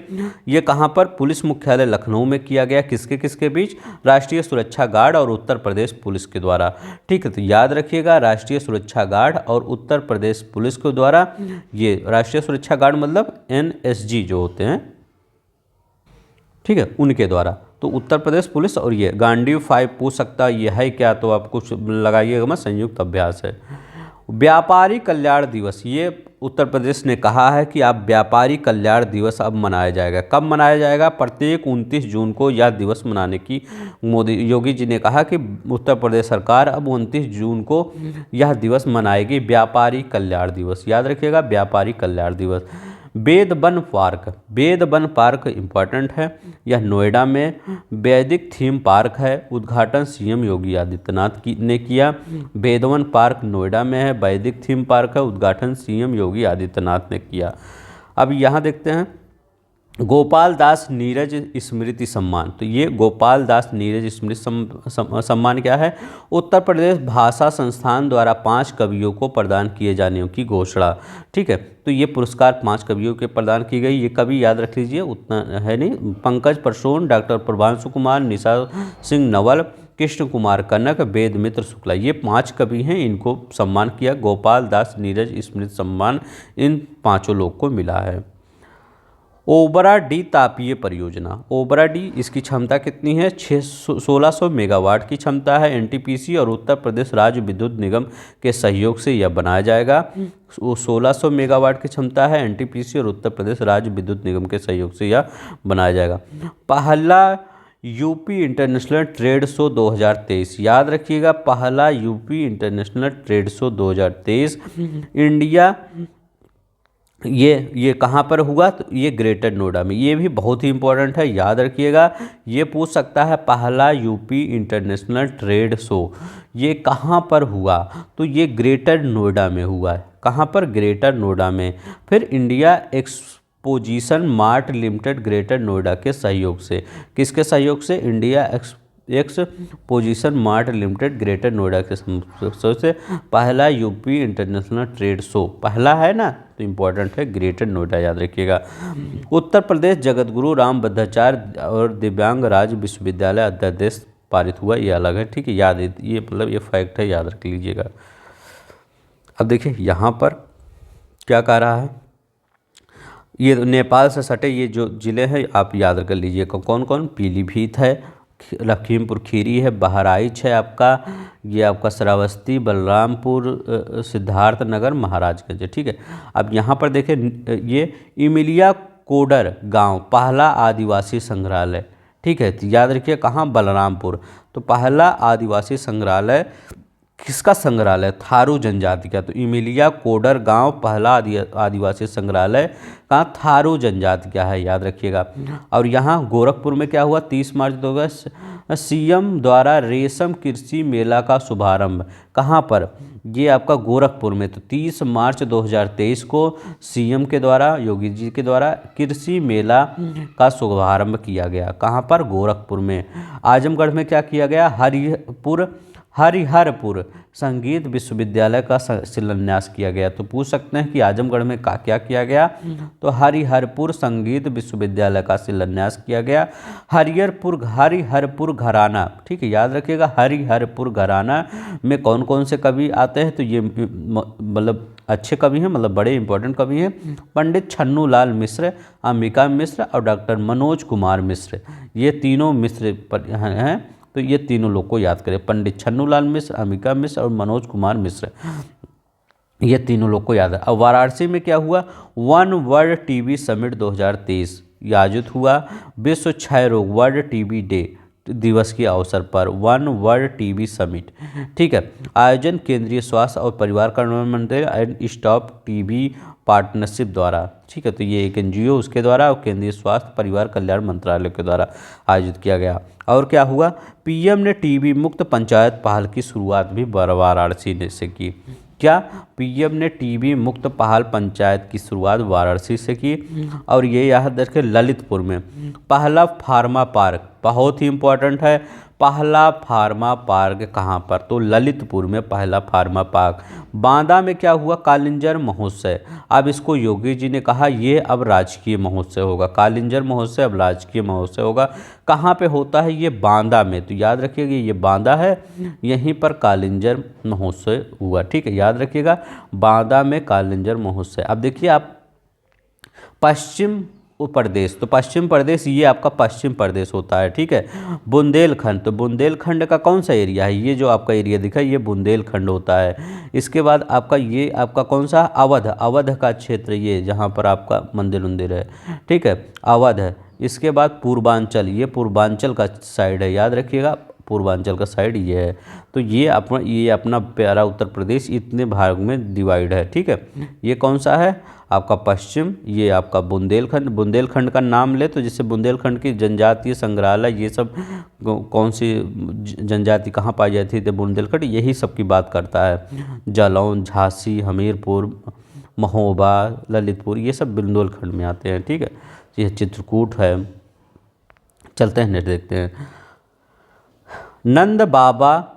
Speaker 1: ये कहाँ पर? पुलिस मुख्यालय लखनऊ में किया गया। किसके किसके बीच? राष्ट्रीय सुरक्षा गार्ड और उत्तर प्रदेश पुलिस के द्वारा। ठीक है, तो याद रखिएगा, राष्ट्रीय सुरक्षा गार्ड और उत्तर प्रदेश पुलिस के द्वारा। ये राष्ट्रीय सुरक्षा गार्ड मतलब NSG जो होते हैं, ठीक है, उनके द्वारा। तो उत्तर प्रदेश पुलिस और ये गांडीव 5 पूछ सकता है ये है क्या, तो आप कुछ लगाइएगा मत, संयुक्त अभ्यास है। व्यापारी कल्याण दिवस, ये उत्तर प्रदेश ने कहा है कि आप व्यापारी कल्याण दिवस अब मनाया जाएगा। कब मनाया जाएगा? प्रत्येक 29 जून को यह दिवस मनाने की योगी जी ने कहा कि उत्तर प्रदेश सरकार अब 29 जून को यह दिवस मनाएगी, व्यापारी कल्याण दिवस। याद रखिएगा, व्यापारी कल्याण दिवस। वेदवन पार्क इंपॉर्टेंट है, यह नोएडा में वैदिक थीम पार्क है। उद्घाटन सीएम योगी आदित्यनाथ ने किया। वेदवन पार्क नोएडा में है, वैदिक थीम पार्क है, उद्घाटन सीएम योगी आदित्यनाथ ने किया। अब यहाँ देखते हैं गोपाल दास नीरज स्मृति सम्मान। तो ये गोपाल दास नीरज स्मृति सम्मान क्या है? उत्तर प्रदेश भाषा संस्थान द्वारा 5 कवियों को प्रदान किए जाने की घोषणा। ठीक है, तो ये पुरस्कार 5 कवियों के प्रदान की गई। ये कवि याद रख लीजिए, उतना है नहीं। पंकज प्रसून, डॉक्टर प्रभांशु कुमार, निशा सिंह नवल, कृष्ण कुमार कनक, वेद मित्र शुक्ला, ये 5 कवि हैं, इनको सम्मान किया। गोपाल दास नीरज स्मृति सम्मान इन 5 लोग को मिला है। ओबरा डी तापीय परियोजना। ओबरा डी, इसकी क्षमता कितनी है? 1600 मेगावाट की क्षमता है। एनटीपीसी और उत्तर प्रदेश राज्य विद्युत निगम के सहयोग से यह बनाया जाएगा। 1600 मेगावाट की क्षमता है। एनटीपीसी और उत्तर प्रदेश राज्य विद्युत निगम के सहयोग से यह बनाया जाएगा। पहला यूपी इंटरनेशनल ट्रेड शो 2023, याद रखिएगा, पहला UP international trade show 2023 India, ये कहाँ पर हुआ? तो ये ग्रेटर नोएडा में। ये भी बहुत ही इंपॉर्टेंट है, याद रखिएगा। ये पूछ सकता है पहला यूपी इंटरनेशनल ट्रेड शो ये कहाँ पर हुआ? तो ये ग्रेटर नोएडा में हुआ है। कहाँ पर? ग्रेटर नोएडा में। फिर India exposition mart limited greater Noida के सहयोग से, किसके सहयोग से? India exposition mart limited greater Noida के सहयोग से पहला यूपी इंटरनेशनल ट्रेड शो, पहला है ना, तो इम्पोर्टेंट है, ग्रेटर नोएडा, याद रखिएगा। उत्तर प्रदेश जगतगुरु रामभद्राचार्य और दिव्यांग राज्य विश्वविद्यालय अध्यादेश पारित हुआ, ये अलग है। ठीक है, याद, ये मतलब ये फैक्ट है, याद रख लीजिएगा। अब देखिए यहाँ पर क्या कह रहा है, ये नेपाल से सटे ये जो ज़िले हैं आप याद कर लीजिएगा। कौन कौन? पीलीभीत है, लखीमपुर खीरी है, बहराइच है आपका, ये आपका श्रावस्ती, बलरामपुर, सिद्धार्थनगर, महाराजगंज है। ठीक है, अब यहाँ पर देखें, ये इमिलिया कोडर गांव पहला आदिवासी संग्रहालय। ठीक है, तो याद रखिए कहाँ? बलरामपुर। तो पहला आदिवासी संग्रहालय किसका संग्रहालय? थारू जनजाति का। तो इमिलिया कोडर गांव पहला आदिवासी संग्रहालय कहाँ? थारू जनजाति का है, याद रखिएगा। और यहाँ गोरखपुर में क्या हुआ? 30 मार्च 2000 सीएम द्वारा रेशम कृषि मेला का शुभारंभ। कहाँ पर? ये आपका गोरखपुर में। तो 30 मार्च 2023 को सीएम के द्वारा, योगी जी के द्वारा कृषि मेला का शुभारंभ किया गया। कहाँ पर? गोरखपुर में। आजमगढ़ में क्या किया गया? हरिहरपुर संगीत विश्वविद्यालय का शिलान्यास किया गया। तो पूछ सकते हैं कि आजमगढ़ में क्या किया गया? तो हरिहरपुर संगीत विश्वविद्यालय का शिलान्यास किया गया। हरिहरपुर घराना, ठीक है, याद रखिएगा। हरिहरपुर घराना में कौन कौन से कवि आते हैं? तो ये मतलब अच्छे कवि हैं, मतलब बड़े इंपॉर्टेंट कवि हैं। पंडित छन्नू लाल मिश्र, अंबिका मिश्र और डॉक्टर मनोज कुमार मिश्र, ये तीनों मिश्र हैं। तो ये तीनों लोग को याद करें, पंडित छन्नू लाल मिश्र, अंबिका मिश्र और मनोज कुमार मिश्र, ये तीनों लोग को याद है। अब वाराणसी में क्या हुआ? वन वर्ल्ड टीबी समिट 2023 आयोजित हुआ। विश्व क्षय रोग वर्ल्ड टीबी डे दिवस के अवसर पर वन वर्ल्ड टीबी समिट। ठीक है, आयोजन केंद्रीय स्वास्थ्य और परिवार कल्याण मंत्रालय एंड स्टॉप टीबी पार्टनरशिप द्वारा। ठीक है, तो ये एक एनजीओ उसके द्वारा और केंद्रीय स्वास्थ्य परिवार कल्याण मंत्रालय के द्वारा आयोजित किया गया। और क्या हुआ? पीएम ने टीबी मुक्त पंचायत पहल की शुरुआत भी वाराणसी से की। क्या? पीएम ने टीबी मुक्त पहल पंचायत की शुरुआत वाराणसी से की। और ये याद रखें, ललितपुर में पहला फार्मा पार्क, बहुत ही इंपॉर्टेंट है, पहला फार्मा पार्क कहाँ पर? तो ललितपुर में पहला फार्मा पार्क। बांदा में क्या हुआ? कालिंजर महोत्सव। अब इसको योगी जी ने कहा ये अब राजकीय महोत्सव होगा, कालिंजर महोत्सव अब राजकीय महोत्सव होगा। कहाँ पे होता है? ये बांदा में। तो याद रखिएगा ये बांदा है, यहीं पर कालिंजर महोत्सव हुआ। ठीक है, याद रखिएगा बांदा में कालिंजर महोत्सव। अब देखिए आप पश्चिम प्रदेश, तो पश्चिम प्रदेश ये आपका पश्चिम प्रदेश होता है। ठीक है, बुंदेलखंड, तो बुंदेलखंड का कौन सा एरिया है? ये जो आपका एरिया दिखा ये बुंदेलखंड होता है। इसके बाद आपका ये आपका कौन सा? अवध का क्षेत्र, ये जहाँ पर आपका मंदिर उंदिर है। ठीक है, अवध है। इसके बाद पूर्वांचल, ये पूर्वांचल का साइड है, याद रखिएगा पूर्वांचल का साइड ये है। तो ये अपना प्यारा उत्तर प्रदेश इतने भाग में डिवाइड है। ठीक है, ये कौन सा है? आपका पश्चिम, ये आपका बुंदेलखंड। बुंदेलखंड का नाम ले तो जैसे बुंदेलखंड की जनजातीय संग्रहालय, ये सब कौन सी जनजाति कहाँ पाई जाती थी? बुंदेलखंड, यही सब की बात करता है। जालौन, झांसी, हमीरपुर, महोबा, ललितपुर, ये सब बुंदेलखंड में आते हैं। ठीक है, यह चित्रकूट है। चलते हैं नेक्स्ट देखते हैं। नंद बाबा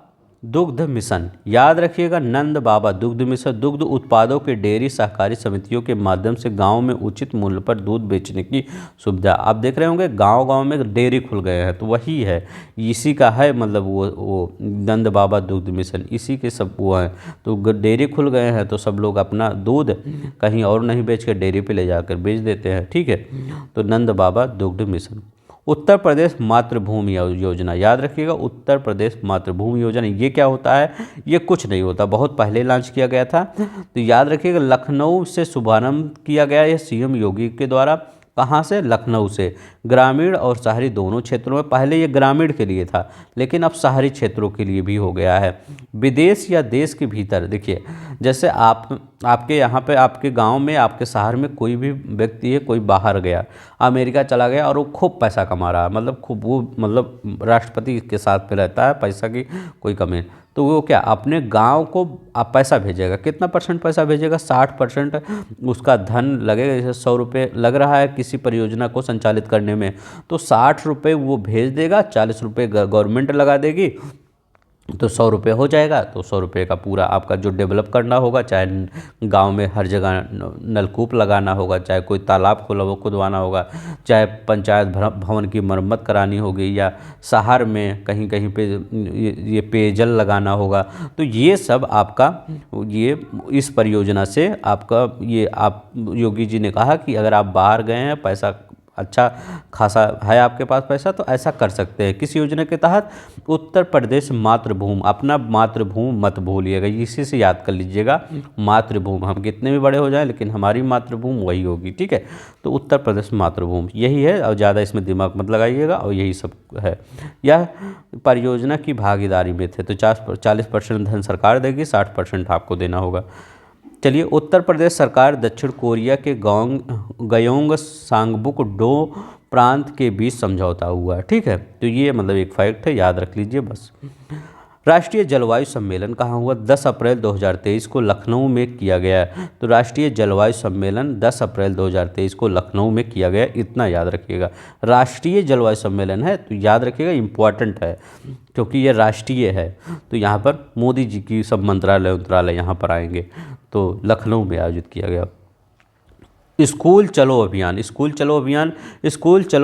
Speaker 1: दुग्ध मिशन, याद रखिएगा नंद बाबा दुग्ध मिशन दुग्ध उत्पादों के डेयरी सहकारी समितियों के माध्यम से गांव में उचित मूल्य पर दूध बेचने की सुविधा। आप देख रहे होंगे गांव गांव में डेयरी खुल गए हैं, तो वही है, इसी का है मतलब वो नंद बाबा दुग्ध मिशन इसी के सब वो हैं। तो डेयरी खुल गए हैं तो सब लोग अपना दूध कहीं और नहीं बेच कर डेयरी पर ले जाकर बेच देते हैं, ठीक है। तो नंद बाबा दुग्ध मिशन। उत्तर प्रदेश मातृभूमि योजना, याद रखिएगा उत्तर प्रदेश मातृभूमि योजना, ये क्या होता है? ये कुछ नहीं होता, बहुत पहले लॉन्च किया गया था। तो याद रखिएगा लखनऊ से शुभारंभ किया गया है सीएम योगी के द्वारा। कहाँ से? लखनऊ से। ग्रामीण और शहरी दोनों क्षेत्रों में, पहले ये ग्रामीण के लिए था लेकिन अब शहरी क्षेत्रों के लिए भी हो गया है। विदेश या देश के भीतर, देखिए जैसे आपके यहाँ पे आपके गांव में आपके शहर में कोई भी व्यक्ति है, कोई बाहर गया अमेरिका चला गया और वो खूब पैसा कमा रहा है, मतलब खूब वो मतलब राष्ट्रपति के साथ पे रहता है, पैसा की कोई कमी नहीं, तो वो क्या अपने गांव को आप पैसा भेजेगा, कितना परसेंट पैसा भेजेगा? 60% उसका धन लगेगा। जैसे 100 रुपये लग रहा है किसी परियोजना को संचालित करने में, तो 60 रुपये वो भेज देगा, 40 रुपये गवर्नमेंट लगा देगी, तो 100 रुपये हो जाएगा। तो 100 रुपये का पूरा आपका जो डेवलप करना होगा, चाहे गांव में हर जगह नलकूप लगाना होगा, चाहे कोई तालाब खुदवाना होगा, चाहे पंचायत भवन की मरम्मत करानी होगी, या शहर में कहीं कहीं पे ये पेयजल लगाना होगा, तो ये सब आपका ये इस परियोजना से आपका ये आप योगी जी ने कहा कि अगर आप बाहर गए हैं, पैसा अच्छा खासा है आपके पास पैसा, तो ऐसा कर सकते हैं। किस योजना के तहत? उत्तर प्रदेश मातृभूमि, अपना मातृभूमि मत भूलिएगा, इसी से याद कर लीजिएगा मातृभूमि। हम कितने भी बड़े हो जाएं लेकिन हमारी मातृभूमि वही होगी, ठीक है। तो उत्तर प्रदेश मातृभूमि यही है, और ज़्यादा इसमें दिमाग मत लगाइएगा, और यही सब है। यह परियोजना की भागीदारी में थे, तो 40% धन सरकार देगी, 60% आपको देना होगा। चलिए, उत्तर प्रदेश सरकार दक्षिण कोरिया के गयोंग सांगबुक डो प्रांत के बीच समझौता हुआ, ठीक है। तो ये मतलब एक फैक्ट है, याद रख लीजिए बस। राष्ट्रीय जलवायु सम्मेलन कहाँ हुआ? 10 अप्रैल 2023 को लखनऊ में किया गया। तो राष्ट्रीय जलवायु सम्मेलन 10 अप्रैल 2023 को लखनऊ में किया गया, इतना याद रखिएगा। राष्ट्रीय जलवायु सम्मेलन है तो याद रखिएगा, इम्पोर्टेंट है क्योंकि ये राष्ट्रीय है। तो यहाँ पर मोदी जी की सब मंत्रालय यहाँ पर आएंगे, तो लखनऊ में आयोजित किया गया। स्कूल चलो अभियान, स्कूल चलो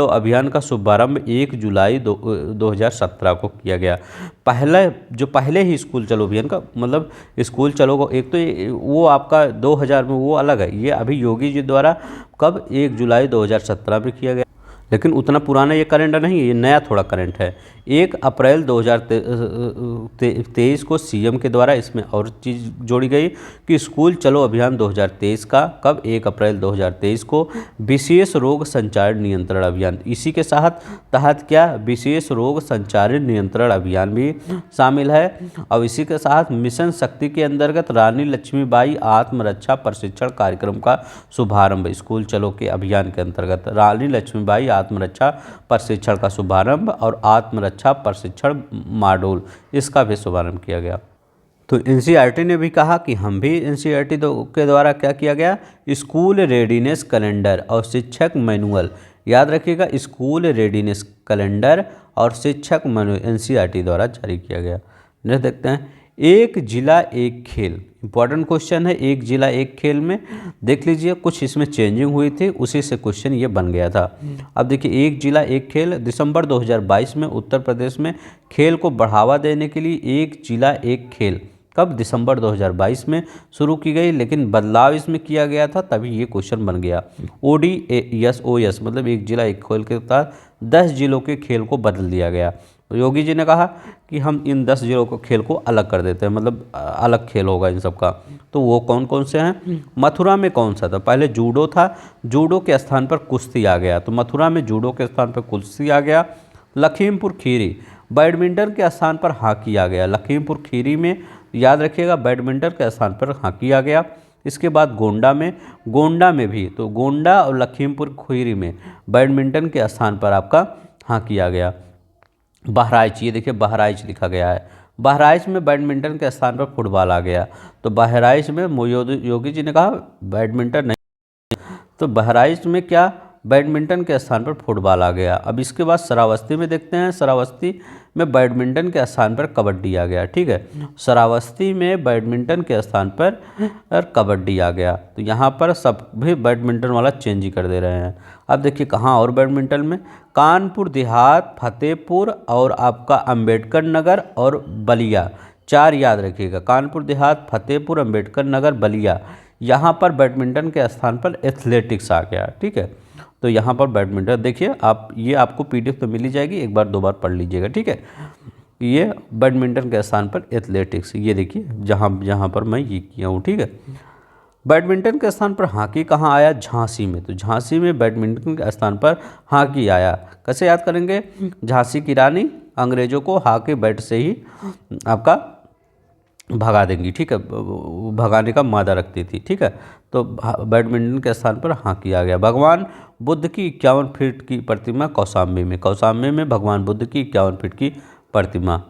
Speaker 1: अभियान का शुभारंभ 1 जुलाई 2017 को किया गया। पहले ही स्कूल चलो अभियान का मतलब स्कूल चलो को, एक तो वो आपका 2000 में वो अलग है, ये अभी योगी जी द्वारा कब 1 जुलाई 2017 में किया गया, लेकिन उतना पुराना ये करंट नहीं है, ये नया थोड़ा करंट है। 1 अप्रैल 2023 को सीएम के द्वारा इसमें और चीज़ जोड़ी गई कि स्कूल चलो अभियान 2023 का कब 1 अप्रैल 2023 को विशेष रोग संचार नियंत्रण अभियान, इसी के तहत क्या विशेष रोग संचार नियंत्रण अभियान भी शामिल है। और इसी के साथ मिशन शक्ति के अंतर्गत रानी लक्ष्मीबाई आत्मरक्षा प्रशिक्षण कार्यक्रम का शुभारंभ, स्कूल चलो के अभियान के अंतर्गत रानी लक्ष्मीबाई आत्मरक्षा प्रशिक्षण का शुभारंभ और आत्मरक्षा प्रशिक्षण मॉड्यूल, इसका भी शुभारंभ किया गया। तो एनसीईआरटी ने भी कहा कि हम भी एनसीईआरटी के द्वारा क्या किया गया, स्कूल रेडीनेस कैलेंडर और शिक्षक मैनुअल, याद रखिएगा स्कूल रेडीनेस कैलेंडर और शिक्षक मैनुअल एनसीईआरटी द्वारा जारी किया गया। नेक्स्ट देखते हैं, एक जिला एक खेल, इंपॉर्टेंट क्वेश्चन है। एक जिला एक खेल में देख लीजिए कुछ इसमें चेंजिंग हुई थी, उसी से क्वेश्चन ये बन गया था। अब देखिए, एक जिला एक खेल दिसंबर 2022 में उत्तर प्रदेश में खेल को बढ़ावा देने के लिए एक जिला एक खेल कब दिसंबर 2022 में शुरू की गई, लेकिन बदलाव इसमें किया गया था, तभी ये क्वेश्चन बन गया। ODSOS मतलब एक जिला एक खेल के तहत 10 जिलों के खेल को बदल दिया गया। तो योगी जी ने कहा कि हम इन 10 जिलों को खेल को अलग कर देते हैं, मतलब अलग खेल होगा इन सब का। तो वो कौन कौन से हैं? मथुरा में कौन सा था? पहले जूडो था, जूडो के स्थान पर कुश्ती आ गया, तो मथुरा में जूडो के स्थान पर कुश्ती आ गया। लखीमपुर खीरी बैडमिंटन के स्थान पर हॉकी आ गया, लखीमपुर खीरी में याद रखिएगा बैडमिंटन के स्थान पर हॉकी आ गया। इसके बाद गोंडा में भी, तो गोंडा और लखीमपुर खीरी में बैडमिंटन के स्थान पर आपका हॉकी आ गया। बहराइच, ये देखिए बहराइच लिखा गया है, बहराइच में बैडमिंटन के स्थान पर फुटबॉल आ गया। तो बहराइच में योगी जी ने कहा बैडमिंटन नहीं, तो बहराइच में क्या बैडमिंटन के स्थान पर फुटबॉल आ गया। अब इसके बाद श्रावस्ती में देखते हैं, श्रावस्ती में बैडमिंटन के स्थान पर कबड्डी आ गया। ठीक है, श्रावस्ती में बैडमिंटन के स्थान पर कबड्डी आ गया। तो यहाँ पर सब भी बैडमिंटन वाला चेंज ही कर दे रहे हैं। अब देखिए कहाँ और बैडमिंटन में, कानपुर देहात, फतेहपुर और आपका अंबेडकर नगर और बलिया, 4 याद रखिएगा, कानपुर देहात, फतेहपुर, अंबेडकर नगर, बलिया। यहाँ पर बैडमिंटन के स्थान पर एथलेटिक्स आ गया। ठीक है, तो यहाँ पर बैडमिंटन देखिए आप, ये आपको पीडीएफ तो मिल ही जाएगी, एक बार 2 बार पढ़ लीजिएगा। ठीक है, ये बैडमिंटन के स्थान पर एथलेटिक्स, ये देखिए जहाँ पर मैं ये किया हूँ। ठीक है, बैडमिंटन के स्थान पर हॉकी कहाँ आया, झांसी में। तो झांसी में बैडमिंटन के स्थान पर हॉकी आया। कैसे याद करेंगे, झांसी की रानी अंग्रेजों को हॉकी बैट से ही आपका भगा देंगी। ठीक है, भगाने का मादा रखती थी। ठीक है, तो बैडमिंटन के स्थान पर हॉकी आ गया। भगवान बुद्ध की 51 फीट की प्रतिमा कौशाम्बी में, कौशाम्बी में भगवान बुद्ध की 51 फीट की प्रतिमा।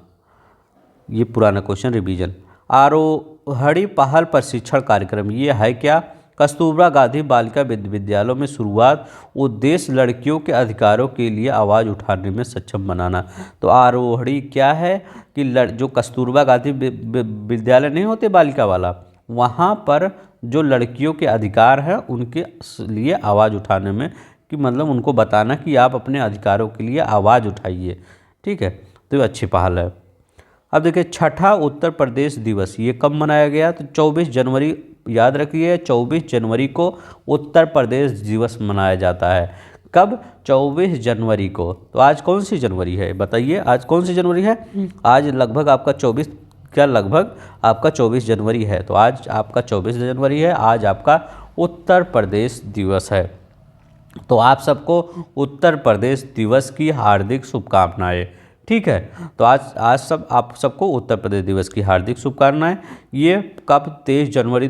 Speaker 1: ये पुराना क्वेश्चन रिवीजन। आरोहणी पहल प्रशिक्षण कार्यक्रम, ये है क्या, कस्तूरबा गांधी बालिका विद्यालयों में शुरुआत, उद्देश्य लड़कियों के अधिकारों के लिए आवाज़ उठाने में सक्षम बनाना। तो आरोहणी क्या है कि जो कस्तूरबा गांधी विद्यालय नहीं होते बालिका वाला, वहाँ पर जो लड़कियों के अधिकार हैं उनके लिए आवाज़ उठाने में, कि मतलब उनको बताना कि आप अपने अधिकारों के लिए आवाज़ उठाइए। ठीक है, तो ये अच्छी पहल है। अब देखिए छठा उत्तर प्रदेश दिवस, ये कब मनाया गया, तो 24 जनवरी, याद रखिए 24 जनवरी को उत्तर प्रदेश दिवस मनाया जाता है। कब, 24 जनवरी को। तो आज कौन सी जनवरी है बताइए, आज कौन सी जनवरी है, आज लगभग आपका 24 लगभग आपका 24 जनवरी है। तो आज आपका 24 जनवरी है, आज आपका उत्तर प्रदेश दिवस है। तो आप सबको उत्तर प्रदेश दिवस की हार्दिक शुभकामनाएं। ठीक है, तो आज आप सबको उत्तर प्रदेश दिवस की हार्दिक शुभकामनाएं। ये कब, 24 जनवरी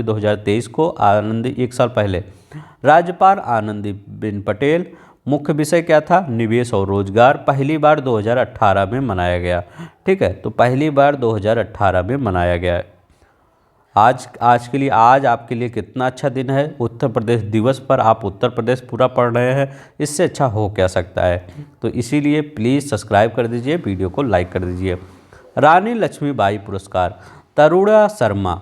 Speaker 1: 2023 को, आनंदी, एक साल पहले। राज्यपाल आनंदीबेन पटेल, मुख्य विषय क्या था, निवेश और रोजगार, पहली बार 2018 में मनाया गया। ठीक है, तो पहली बार 2018 में मनाया गया। आज के लिए, आज आपके लिए कितना अच्छा दिन है, उत्तर प्रदेश दिवस पर आप उत्तर प्रदेश पूरा पढ़ रहे हैं, इससे अच्छा हो क्या सकता है। तो इसीलिए प्लीज़ सब्सक्राइब कर दीजिए, वीडियो को लाइक कर दीजिए। रानी लक्ष्मीबाई पुरस्कार तरुणा शर्मा,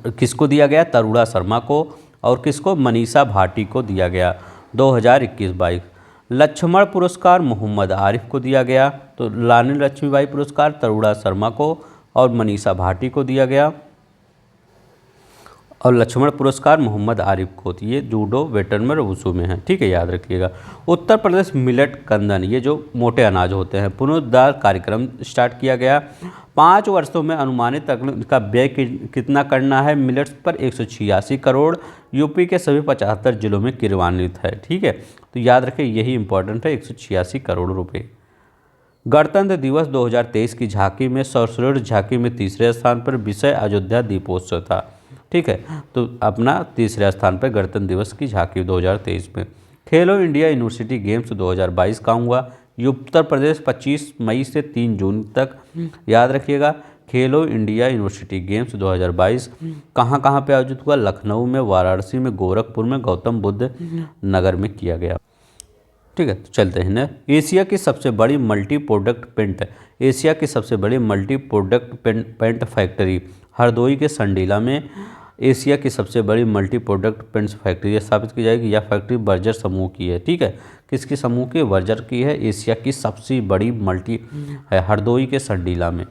Speaker 1: किसको दिया गया, तरुणा शर्मा को, और किसको, मनीषा भाटी को दिया गया 2021-22। लक्ष्मण पुरस्कार मोहम्मद आरिफ को दिया गया। तो रानी लक्ष्मीबाई पुरस्कार तरुणा शर्मा को और मनीषा भाटी को दिया गया, और लक्ष्मण पुरस्कार मोहम्मद आरिफ को। ये जूडो, वेटरन में, वुशु में है। ठीक है, याद रखिएगा। उत्तर प्रदेश मिलेट कंदन, ये जो मोटे अनाज होते हैं, पुनरुद्धार कार्यक्रम स्टार्ट किया गया। 5 वर्षों में अनुमानित का व्यय कितना करना है मिलेट्स पर, 186 करोड़, यूपी के सभी 75 जिलों में क्रियान्वित है। ठीक है, तो याद रखें यही इंपॉर्टेंट है, 186 करोड़ रुपये। गणतंत्र दिवस 2023 की झांकी में, सर्वश्रेष्ठ झांकी में तीसरे स्थान पर, विषय अयोध्या दीपोत्सव था। ठीक है, तो अपना तीसरे स्थान पर गणतंत्र दिवस की झांकी 2023 में। खेलो इंडिया यूनिवर्सिटी गेम्स 2022 का हुआ, उत्तर प्रदेश 25 मई से 3 जून तक। याद रखिएगा, खेलो इंडिया यूनिवर्सिटी गेम्स 2022 कहाँ पे आयोजित हुआ, लखनऊ में, वाराणसी में, गोरखपुर में, गौतम बुद्ध नगर में किया गया। ठीक है, तो चलते हैं ना। एशिया की सबसे बड़ी मल्टी प्रोडक्ट पेंट, एशिया की सबसे बड़ी multi product paint factory Hardoi के संडीला में एशिया की सबसे बड़ी मल्टी प्रोडक्ट पेंट्स फैक्ट्री स्थापित की जाएगी। यह फैक्ट्री बर्जर समूह की है। ठीक है, किसकी समूह की, बर्जर की है। एशिया की सबसे बड़ी मल्टी है हरदोई के संडीला में।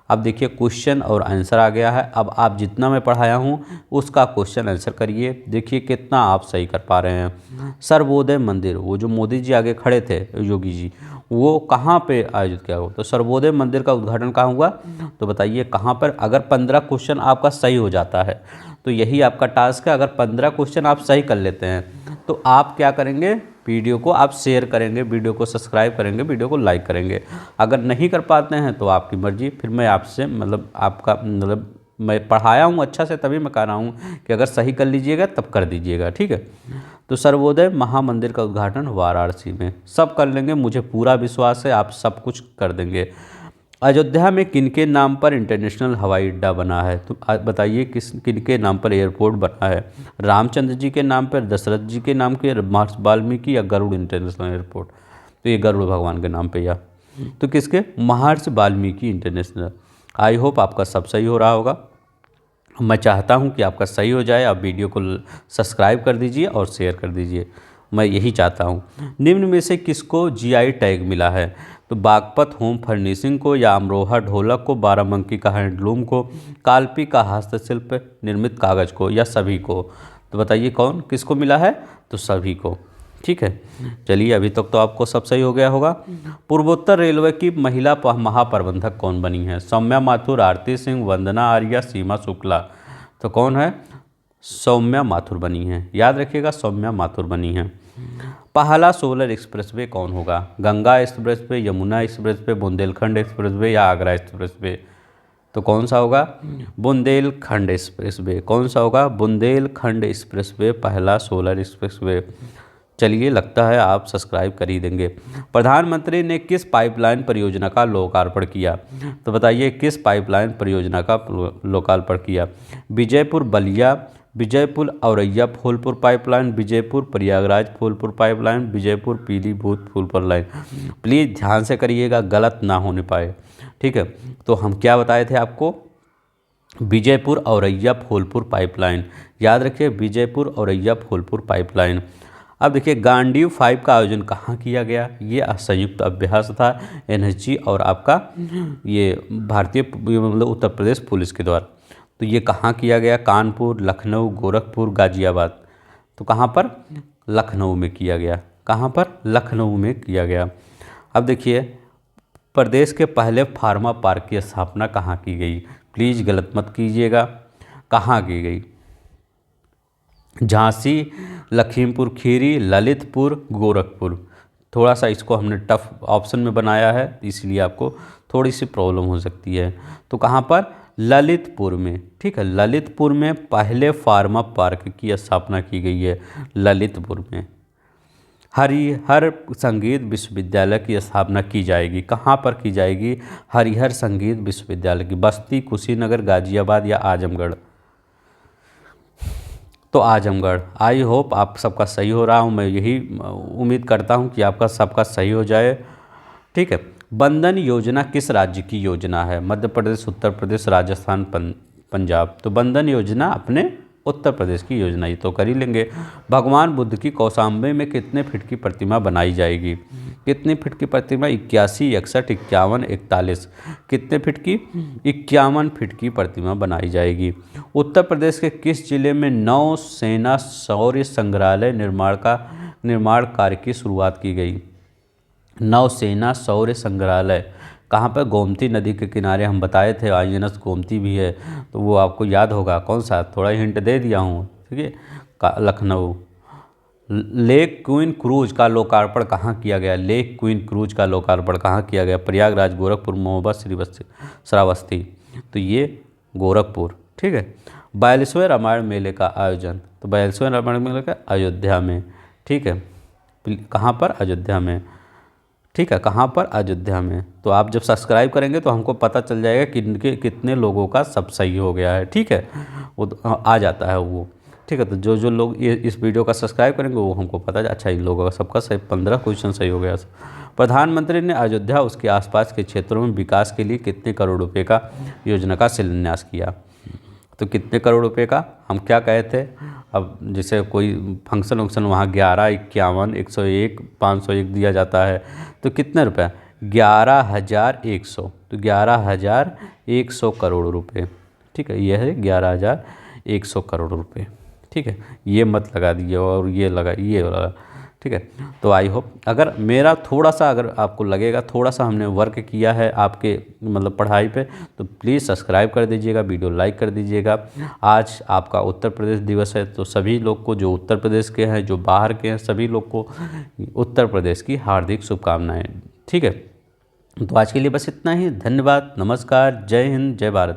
Speaker 1: अब देखिए क्वेश्चन और आंसर आ गया है। अब आप जितना मैं पढ़ाया हूँ उसका क्वेश्चन आंसर करिए, देखिए कितना आप सही कर पा रहे हैं। सर्वोदय मंदिर, वो जो मोदी जी आगे खड़े थे, योगी जी, वो कहाँ पे आयोजित किया हुआ, तो सर्वोदय मंदिर का उद्घाटन कहाँ हुआ, तो बताइए कहाँ पर। अगर 15 क्वेश्चन आपका सही हो जाता है तो यही आपका टास्क है। अगर 15 क्वेश्चन आप सही कर लेते हैं तो आप क्या करेंगे, वीडियो को आप शेयर करेंगे, वीडियो को सब्सक्राइब करेंगे, वीडियो को लाइक करेंगे। अगर नहीं कर पाते हैं तो आपकी मर्जी, फिर मैं आपसे मैं पढ़ाया हूँ अच्छा से, तभी मैं कह रहा हूँ कि अगर सही कर लीजिएगा तब कर दीजिएगा। ठीक है, तो सर्वोदय महामंदिर का उद्घाटन वाराणसी में, सब कर लेंगे, मुझे पूरा विश्वास है आप सब कुछ कर देंगे। अयोध्या में किनके नाम पर इंटरनेशनल हवाई अड्डा बना है? तो बताइए किनके नाम पर एयरपोर्ट बना है? रामचंद्र जी के नाम पर, दशरथ जी के नाम के, महर्षि वाल्मीकि या गरुड़ इंटरनेशनल एयरपोर्ट? तो ये गरुड़ भगवान के नाम पे या तो किसके? महर्षि वाल्मीकि इंटरनेशनल। आई होप आपका सब सही हो रहा होगा। मैं चाहता हूं कि आपका सही हो जाए। आप वीडियो को सब्सक्राइब कर दीजिए और शेयर कर दीजिए, मैं यही चाहता हूं। निम्न में से किसको जीआई टैग मिला है? तो बागपत होम फर्निशिंग को, या अमरोहा ढोलक को, बाराबंकी का हैंडलूम को, कालपी का हस्तशिल्प निर्मित कागज को, या सभी को? तो बताइए कौन किसको मिला है? तो सभी को। ठीक है, चलिए अभी तक तो आपको सब सही हो गया होगा। पूर्वोत्तर रेलवे की महिला महाप्रबंधक कौन बनी है? सौम्या माथुर, आरती सिंह, वंदना आर्या, सीमा शुक्ला? तो कौन है? सौम्या माथुर बनी है। याद रखिएगा, सौम्या माथुर बनी है। पहला सोलर एक्सप्रेसवे कौन होगा? Ganga expressway, Yamuna expressway, Bundelkhand expressway या आगरा एक्सप्रेसवे? तो कौन सा होगा? बुंदेलखंड एक्सप्रेसवे। कौन सा होगा? बुंदेलखंड एक्सप्रेसवे पहला सोलर एक्सप्रेसवे। चलिए, लगता है आप सब्सक्राइब कर ही देंगे। प्रधानमंत्री ने किस पाइपलाइन परियोजना का लोकार्पण किया? तो बताइए किस पाइपलाइन परियोजना का लोकार्पण किया? Vijaypur Ballia, Vijaypur Auraiya Phulpur pipeline, Vijaypur Prayagraj Phulpur pipeline, Vijaypur Pilibhit Phulpur line? Please ध्यान से करिएगा, गलत ना होने पाए। ठीक है, तो हम क्या बताए थे आपको? विजयपुर औरैया फूलपुर पाइपलाइन। याद रखिए, विजयपुर औरैया फूलपुर पाइपलाइन। अब देखिए, गांडीव 5 का आयोजन कहाँ किया गया? ये संयुक्त अभ्यास था एनएसजी और आपका ये भारतीय मतलब उत्तर प्रदेश पुलिस के द्वारा। तो ये कहाँ किया गया? कानपुर, लखनऊ, गोरखपुर, गाजियाबाद? तो कहाँ पर? लखनऊ में किया गया। कहाँ पर? लखनऊ में किया गया। अब देखिए, प्रदेश के पहले फार्मा पार्क की स्थापना कहाँ की गई? प्लीज़ गलत मत कीजिएगा, कहाँ की गई? झांसी, लखीमपुर खीरी, ललितपुर, गोरखपुर? थोड़ा सा इसको हमने टफ ऑप्शन में बनाया है, इसलिए आपको थोड़ी सी प्रॉब्लम हो सकती है। तो कहाँ पर? ललितपुर में। ठीक है, ललितपुर में पहले फार्मा पार्क की स्थापना की गई है, ललितपुर में। हरिहर संगीत विश्वविद्यालय की स्थापना की जाएगी। कहाँ पर की जाएगी? हरिहर संगीत विश्वविद्यालय की। बस्ती, कुशीनगर, गाजियाबाद या आजमगढ़? तो आजमगढ़। आई होप आप सबका सही हो रहा हूँ, मैं यही उम्मीद करता हूँ कि आपका सबका सही हो जाए। ठीक है, बंधन योजना किस राज्य की योजना है? मध्य प्रदेश, उत्तर प्रदेश, राजस्थान, पंजाब? तो बंधन योजना अपने उत्तर प्रदेश की योजना, ये तो कर ही लेंगे। भगवान बुद्ध की कौशाम्बी में कितने फीट की प्रतिमा बनाई जाएगी? कितने फीट की प्रतिमा? 81, 61, 51, 41? कितने फीट की? 51 फीट की प्रतिमा बनाई जाएगी। उत्तर प्रदेश के किस जिले में नौसेना शौर्य संग्रहालय निर्माण कार्य की शुरुआत की गई? नौसेना शौर्य संग्रहालय कहाँ पर? गोमती नदी के किनारे। हम बताए थे आईएनएस गोमती भी है, तो वो आपको याद होगा। कौन सा? थोड़ा हिंट दे दिया हूँ। ठीक है, लखनऊ। लेक क्वीन क्रूज का लोकार्पण कहाँ किया गया? लेक क्वीन क्रूज का लोकार्पण कहाँ किया गया? प्रयागराज, गोरखपुर, महोबा, श्रावस्ती? तो ये गोरखपुर। ठीक है, 42वें रामायण मेले का आयोजन? तो 42वें रामायण मेले का अयोध्या में। ठीक है, कहाँ पर? अयोध्या में। ठीक है, कहाँ पर? अयोध्या में। तो आप जब सब्सक्राइब करेंगे तो हमको पता चल जाएगा कि कितने लोगों का सब सही हो गया है। ठीक है, वो आ जाता है वो। ठीक है, तो जो लोग इस वीडियो का सब्सक्राइब करेंगे वो हमको पता है, अच्छा इन लोगों का सबका सही 15 क्वेश्चन सही हो गया। प्रधानमंत्री ने अयोध्या उसके आसपास के क्षेत्रों में विकास के लिए कितने करोड़ रुपए का योजना का शिलान्यास किया? तो कितने करोड़ रुपए का? हम क्या कहे थे? अब जैसे कोई फंक्शन वंक्शन वहाँ 11, 51, 101, 501 दिया जाता है, तो कितने रुपए? 11,100। तो 11,100 करोड़ रुपए। ठीक है, यह है 11,100 करोड़ रुपए। ठीक है, ये मत लगा दीजिए और ये लगा। ठीक है, तो आई होप अगर मेरा थोड़ा सा अगर आपको लगेगा थोड़ा सा हमने वर्क किया है आपके मतलब पढ़ाई पे, तो प्लीज़ सब्सक्राइब कर दीजिएगा, वीडियो लाइक कर दीजिएगा। आज आपका उत्तर प्रदेश दिवस है, तो सभी लोग को जो उत्तर प्रदेश के हैं, जो बाहर के हैं, सभी लोग को उत्तर प्रदेश की हार्दिक शुभकामनाएँ। ठीक है, तो आज के लिए बस इतना ही। धन्यवाद, नमस्कार, जय हिंद, जय भारत।